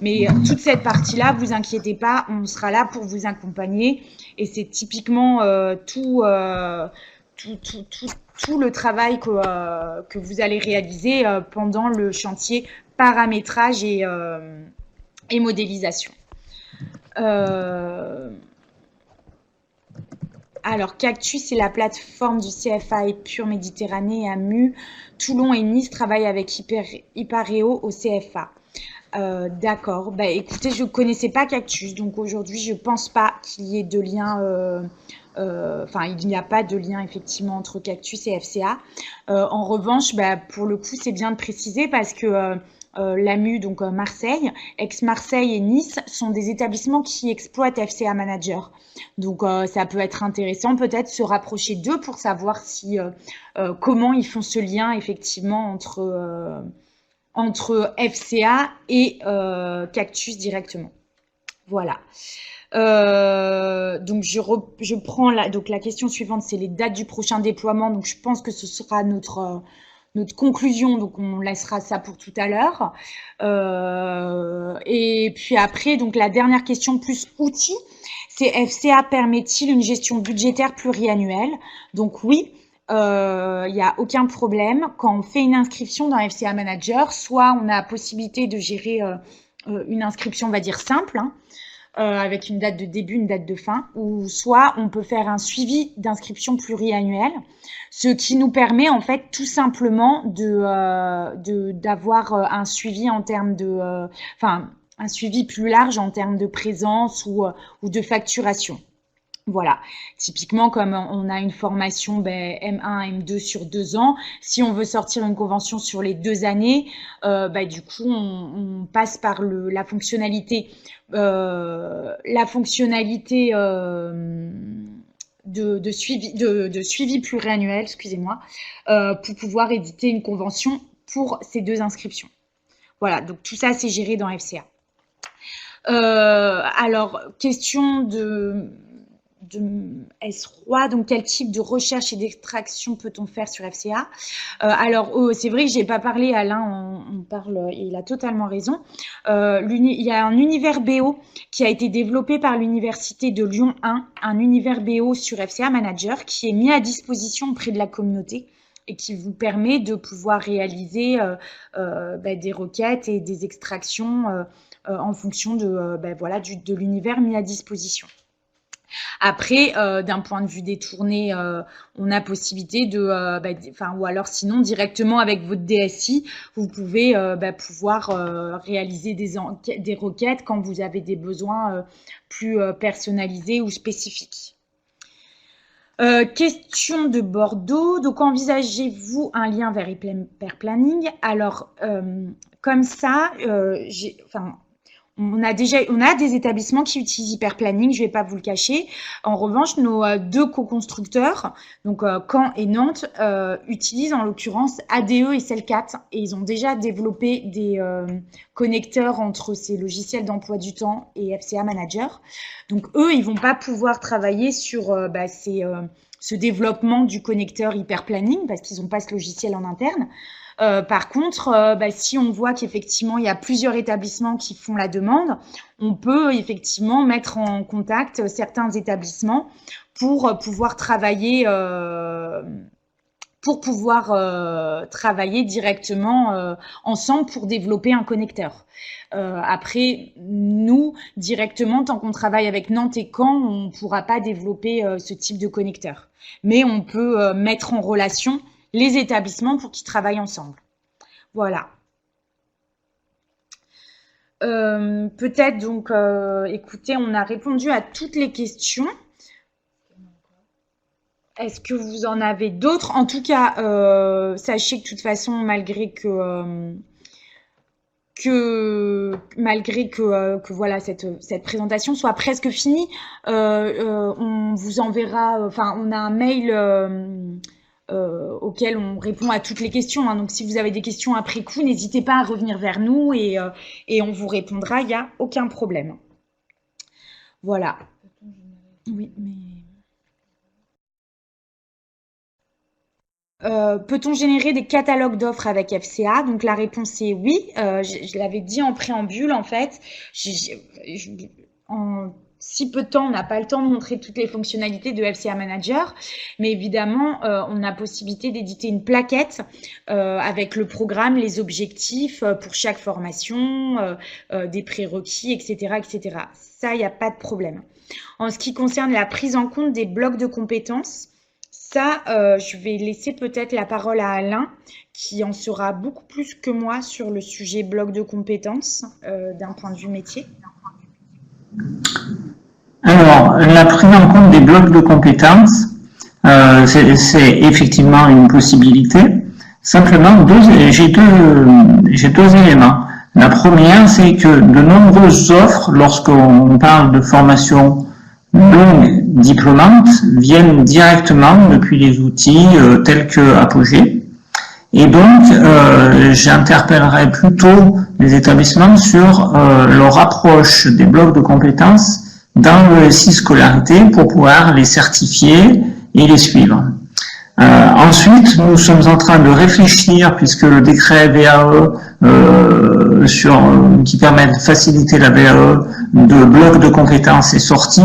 Mais toute cette partie-là, vous inquiétez pas, on sera là pour vous accompagner. Et c'est typiquement tout le travail que vous allez réaliser pendant le chantier paramétrage et modélisation. Alors, Cactus, c'est la plateforme du CFA et Pure Méditerranée et AMU. Toulon et Nice travaillent avec Hypareo au CFA. D'accord. Bah, écoutez, je ne connaissais pas Cactus, donc aujourd'hui, je ne pense pas qu'il y ait de lien. Enfin, il n'y a pas de lien effectivement entre Cactus et FCA. En revanche, bah, pour le coup, c'est bien de préciser parce que l'AMU, donc Marseille, Aix-Marseille et Nice sont des établissements qui exploitent FCA Manager. Donc, ça peut être intéressant peut-être se rapprocher d'eux pour savoir comment ils font ce lien effectivement entre FCA et Cactus directement. Voilà. Donc je prends la question suivante, c'est les dates du prochain déploiement. Donc je pense que ce sera notre conclusion, donc on laissera ça pour tout à l'heure. Et puis après, donc la dernière question plus outils, c'est FCA permet-il une gestion budgétaire pluriannuelle? Donc oui. Il n'y a aucun problème. Quand on fait une inscription dans FCA Manager, soit on a la possibilité de gérer une inscription, on va dire simple, hein, avec une date de début, une date de fin, ou soit on peut faire un suivi d'inscription pluriannuelle, ce qui nous permet en fait tout simplement d'avoir un suivi en termes un suivi plus large en termes de présence ou de facturation. Voilà, typiquement comme on a une formation M1, M2 sur 2 ans, si on veut sortir une convention sur les 2 années, du coup on passe par la fonctionnalité de suivi pluriannuel, excusez-moi, pour pouvoir éditer une convention pour ces 2 inscriptions. Voilà, donc tout ça c'est géré dans FCA. Alors, question de S3, donc quel type de recherche et d'extraction peut-on faire sur FCA? Alors, c'est vrai que j'ai pas parlé, Alain, on parle, il a totalement raison. Il y a un univers BO qui a été développé par l'Université de Lyon 1, un univers BO sur FCA Manager qui est mis à disposition auprès de la communauté et qui vous permet de pouvoir réaliser des requêtes et des extractions en fonction de l'univers mis à disposition. Après, d'un point de vue détourné, on a possibilité ou alors sinon directement avec votre DSI, vous pouvez pouvoir réaliser des requêtes quand vous avez des besoins plus personnalisés ou spécifiques. Question de Bordeaux. Donc, envisagez-vous un lien vers Hyperplanning? Alors, comme ça, On a des établissements qui utilisent Hyperplanning, je ne vais pas vous le cacher. En revanche, nos deux co-constructeurs, donc Caen et Nantes, utilisent en l'occurrence ADE et Cellcat, et ils ont déjà développé des connecteurs entre ces logiciels d'emploi du temps et FCA Manager. Donc eux, ils vont pas pouvoir travailler sur ce développement du connecteur Hyperplanning parce qu'ils n'ont pas ce logiciel en interne. Par contre, si on voit qu'effectivement il y a plusieurs établissements qui font la demande, on peut effectivement mettre en contact certains établissements pour pouvoir travailler directement ensemble pour développer un connecteur. Après, nous, directement, tant qu'on travaille avec Nantes et Caen, on ne pourra pas développer ce type de connecteur. Mais on peut mettre en relation les établissements pour qu'ils travaillent ensemble. Voilà. Peut-être donc, écoutez, on a répondu à toutes les questions. Est-ce que vous en avez d'autres? En tout cas, sachez que de toute façon, malgré que voilà cette présentation soit presque finie, on vous enverra, enfin on a un mail auquel on répond à toutes les questions, hein. Donc si vous avez des questions après coup, n'hésitez pas à revenir vers nous et on vous répondra, il n'y a aucun problème. Voilà. Oui, mais... peut-on générer des catalogues d'offres avec FCA? Donc la réponse est oui. Je l'avais dit en préambule, en fait. En si peu de temps, on n'a pas le temps de montrer toutes les fonctionnalités de FCA Manager, mais évidemment, on a possibilité d'éditer une plaquette avec le programme, les objectifs pour chaque formation, des prérequis, etc., etc. Ça, il n'y a pas de problème. En ce qui concerne la prise en compte des blocs de compétences, ça, je vais laisser peut-être la parole à Alain, qui en saura beaucoup plus que moi sur le sujet bloc de compétences d'un point de vue métier. Alors, la prise en compte des blocs de compétences, c'est effectivement une possibilité. Simplement, j'ai deux éléments. La première, c'est que de nombreuses offres, lorsqu'on parle de formation longue diplômante, viennent directement depuis les outils tels que Apogée. Et donc, j'interpellerai plutôt les établissements sur leur approche des blocs de compétences dans le SI scolarité pour pouvoir les certifier et les suivre. Ensuite, nous sommes en train de réfléchir, puisque le décret VAE qui permet de faciliter la VAE de blocs de compétences est sorti.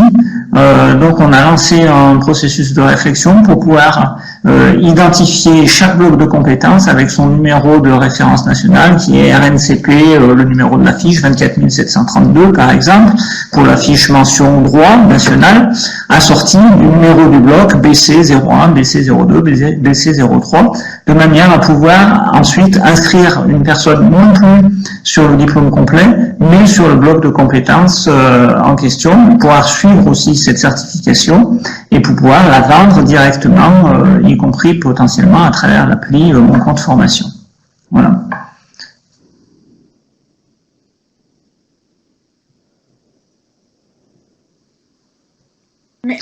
Donc on a lancé un processus de réflexion pour pouvoir identifier chaque bloc de compétences avec son numéro de référence nationale qui est RNCP, le numéro de la fiche 24732 par exemple, pour la fiche mention droit national, assorti du numéro du bloc BC01, BC02, BC03, de manière à pouvoir ensuite inscrire une personne non plus sur le diplôme complet, mais sur le bloc de compétences en question, pouvoir suivre aussi cette certification et pour pouvoir la vendre directement, y compris potentiellement à travers l'appli Mon Compte Formation. Voilà.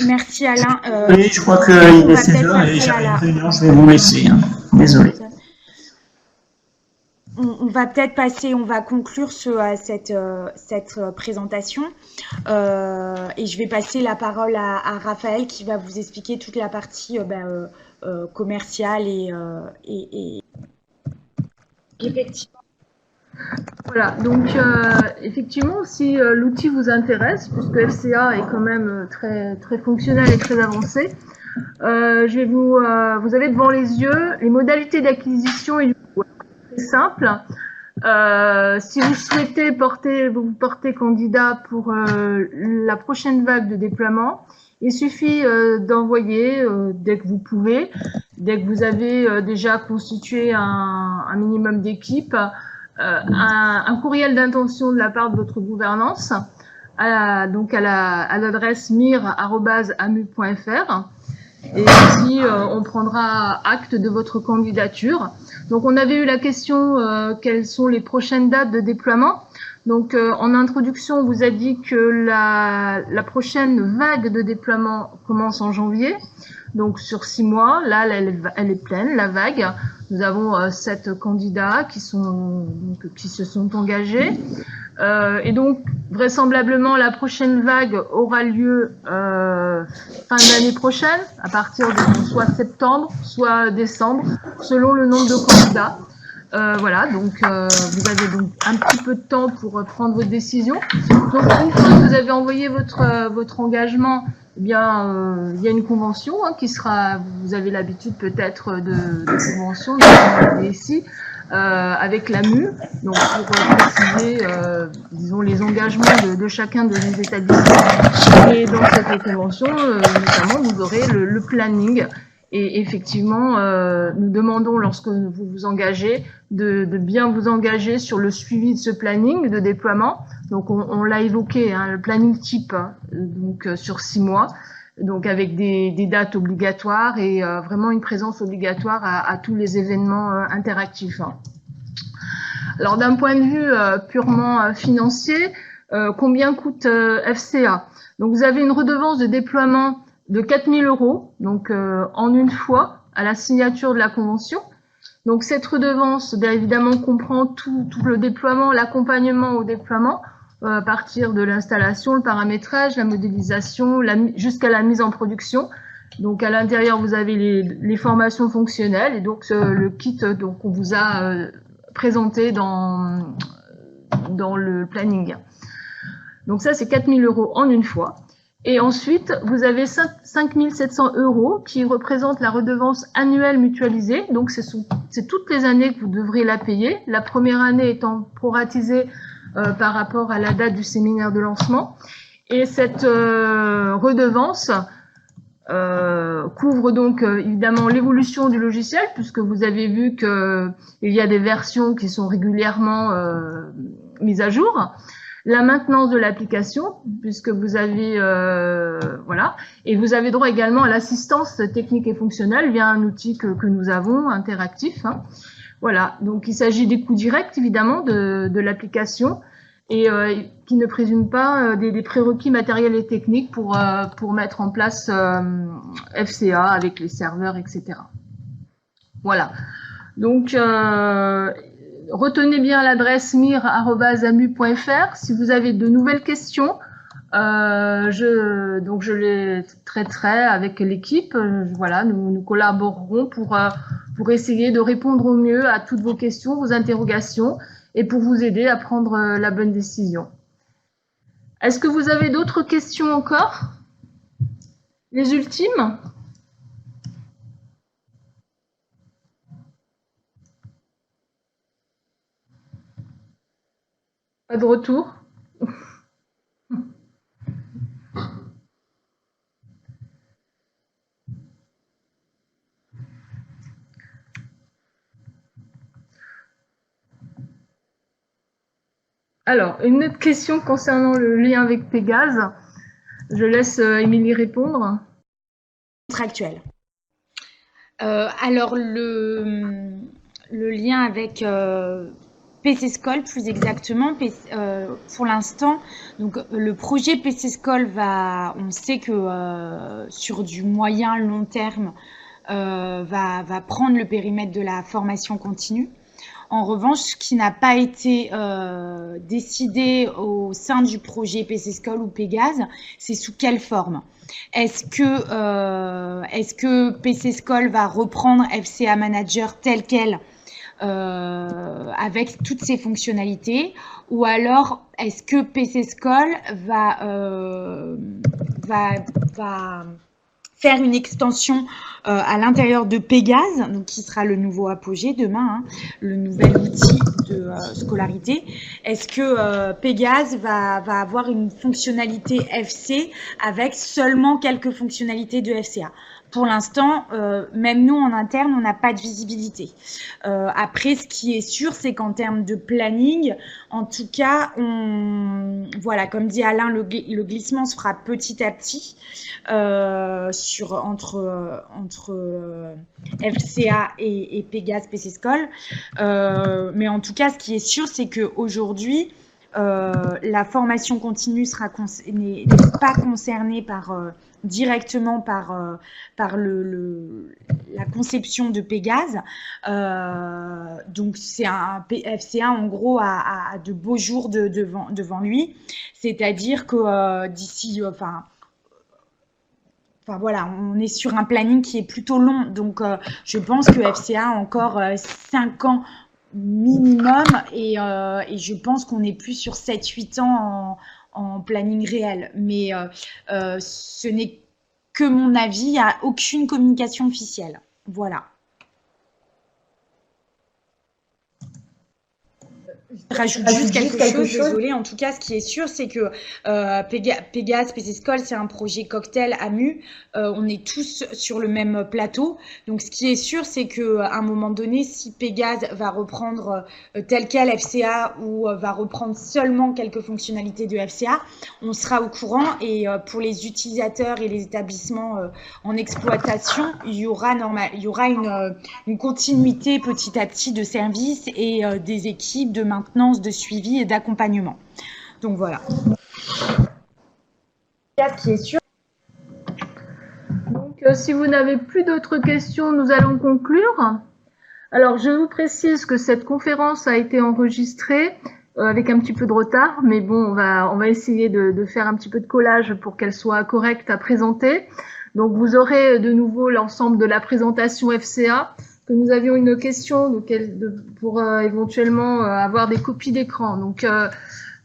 Merci Alain. Oui, je crois qu'il est 16h et j'avais une réunion, je vais vous laisser. Hein. Désolé. On va peut-être passer, on va conclure cette présentation et je vais passer la parole à Raphaël qui va vous expliquer toute la partie commerciale et effectivement. Voilà, donc effectivement, si l'outil vous intéresse, puisque FCA est quand même très fonctionnel et très avancé, vous avez devant les yeux les modalités d'acquisition et du coup, très simple. Si vous souhaitez vous porter candidat pour la prochaine vague de déploiement, il suffit d'envoyer dès que vous pouvez, dès que vous avez déjà constitué un minimum d'équipe, un courriel d'intention de la part de votre gouvernance, donc à l'adresse mir@amu.fr. Et ici, on prendra acte de votre candidature. Donc, on avait eu la question quelles sont les prochaines dates de déploiement. Donc, en introduction, on vous a dit que la prochaine vague de déploiement commence en janvier. Donc, sur 6 mois, là, elle est pleine, la vague. Nous avons 7 candidats qui se sont engagés. Et donc, vraisemblablement, la prochaine vague aura lieu fin d'année prochaine, à partir de soit septembre, soit décembre, selon le nombre de candidats. Voilà, donc vous avez donc un petit peu de temps pour prendre votre décision. Donc, une fois que vous avez envoyé votre engagement, eh bien, il y a une convention qui sera, vous avez l'habitude peut-être de convention, ici, avec l'AMU, donc pour préciser, disons, les engagements de chacun de nos établissements. Et dans cette convention, notamment, vous aurez le planning. Et effectivement, nous demandons, lorsque vous vous engagez, de bien vous engager sur le suivi de ce planning de déploiement. Donc, on l'a évoqué, le planning type, donc sur 6 mois, donc avec des dates obligatoires et vraiment une présence obligatoire à tous les événements interactifs. Alors, d'un point de vue purement financier, combien coûte FCA? Donc, vous avez une redevance de déploiement de 4 000 €, donc en une fois, à la signature de la convention. Donc cette redevance, bien évidemment, comprend tout le déploiement, l'accompagnement au déploiement, à partir de l'installation, le paramétrage, la modélisation, jusqu'à la mise en production. Donc à l'intérieur, vous avez les formations fonctionnelles et donc le kit donc on vous a présenté dans le planning. Donc ça, c'est 4 000 € en une fois. Et ensuite, vous avez 5 700 € qui représentent la redevance annuelle mutualisée. Donc, c'est toutes les années que vous devrez la payer. La première année étant proratisée par rapport à la date du séminaire de lancement. Et cette redevance couvre donc évidemment l'évolution du logiciel, puisque vous avez vu qu'il y a des versions qui sont régulièrement mises à jour. La maintenance de l'application, puisque vous avez voilà, et vous avez droit également à l'assistance technique et fonctionnelle via un outil que nous avons interactif. Voilà, donc il s'agit des coûts directs évidemment de l'application et qui ne présument pas des prérequis matériels et techniques pour mettre en place FCA avec les serveurs, etc. Voilà, donc retenez bien l'adresse mir@amu.fr. Si vous avez de nouvelles questions, je les traiterai avec l'équipe. Voilà, nous collaborerons pour essayer de répondre au mieux à toutes vos questions, vos interrogations, et pour vous aider à prendre la bonne décision. Est-ce que vous avez d'autres questions encore? Les ultimes? Pas de retour? Alors, une autre question concernant le lien avec Pégase. Je laisse Émilie répondre. Contractuel. Alors, le lien avec PCSCOL, plus exactement, pour l'instant, donc le projet PCSCOL on sait que sur du moyen long terme, va prendre le périmètre de la formation continue. En revanche, ce qui n'a pas été décidé au sein du projet PCSCOL ou Pégase, c'est sous quelle forme. Est-ce que PCSCOL va reprendre FCA Manager tel quel avec toutes ses fonctionnalités, ou alors est-ce que PCSCOL va faire une extension à l'intérieur de Pégase, donc qui sera le nouveau Apogée demain, le nouvel outil de scolarité. Est-ce que Pégase va avoir une fonctionnalité FC avec seulement quelques fonctionnalités de FCA? Pour l'instant, même nous en interne, on n'a pas de visibilité. Après, ce qui est sûr, c'est qu'en termes de planning, en tout cas, voilà, comme dit Alain, le glissement se fera petit à petit entre FCA et Pégase PCSCOL. Mais en tout cas, ce qui est sûr, c'est qu'aujourd'hui, la formation continue n'est pas concernée directement par la conception de Pégase. Donc, c'est un FCA, en gros, a de beaux jours devant lui. C'est-à-dire que d'ici... Enfin, voilà, on est sur un planning qui est plutôt long. Donc, je pense que FCA a encore 5 ans minimum et je pense qu'on est plus sur 7-8 ans en planning réel. Mais ce n'est que mon avis, il n'y a aucune communication officielle. Voilà. Je rajoute juste quelque chose, désolée. En tout cas, ce qui est sûr, c'est que Pégase, PC School, c'est un projet cocktail AMU. On est tous sur le même plateau. Donc, ce qui est sûr, c'est qu'à un moment donné, si Pégase va reprendre tel quel FCA ou va reprendre seulement quelques fonctionnalités de FCA, on sera au courant. Et pour les utilisateurs et les établissements en exploitation, il y aura une continuité petit à petit de services et des équipes de maintenance, de suivi et d'accompagnement. Donc voilà. Ce qui est sûr. Donc, si vous n'avez plus d'autres questions, nous allons conclure. Alors, je vous précise que cette conférence a été enregistrée avec un petit peu de retard, mais bon, on va essayer de faire un petit peu de collage pour qu'elle soit correcte à présenter. Donc, vous aurez de nouveau l'ensemble de la présentation FCA. Que nous avions une question pour éventuellement avoir des copies d'écran. Donc,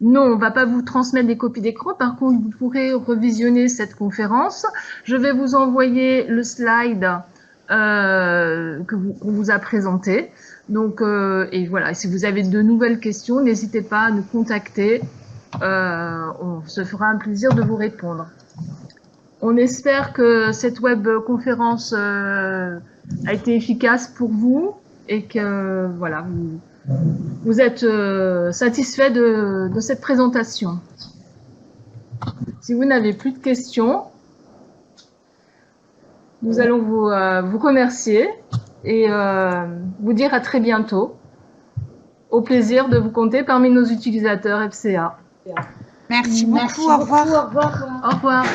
non, on ne va pas vous transmettre des copies d'écran. Par contre, vous pourrez revisionner cette conférence. Je vais vous envoyer le slide qu'on vous a présenté. Donc, et voilà, si vous avez de nouvelles questions, n'hésitez pas à nous contacter. On se fera un plaisir de vous répondre. On espère que cette web conférence a été efficace pour vous et que voilà, vous êtes satisfait de cette présentation. Si vous n'avez plus de questions, nous allons vous remercier et vous dire à très bientôt. Au plaisir de vous compter parmi nos utilisateurs FCA. Merci beaucoup. Au revoir. Au revoir.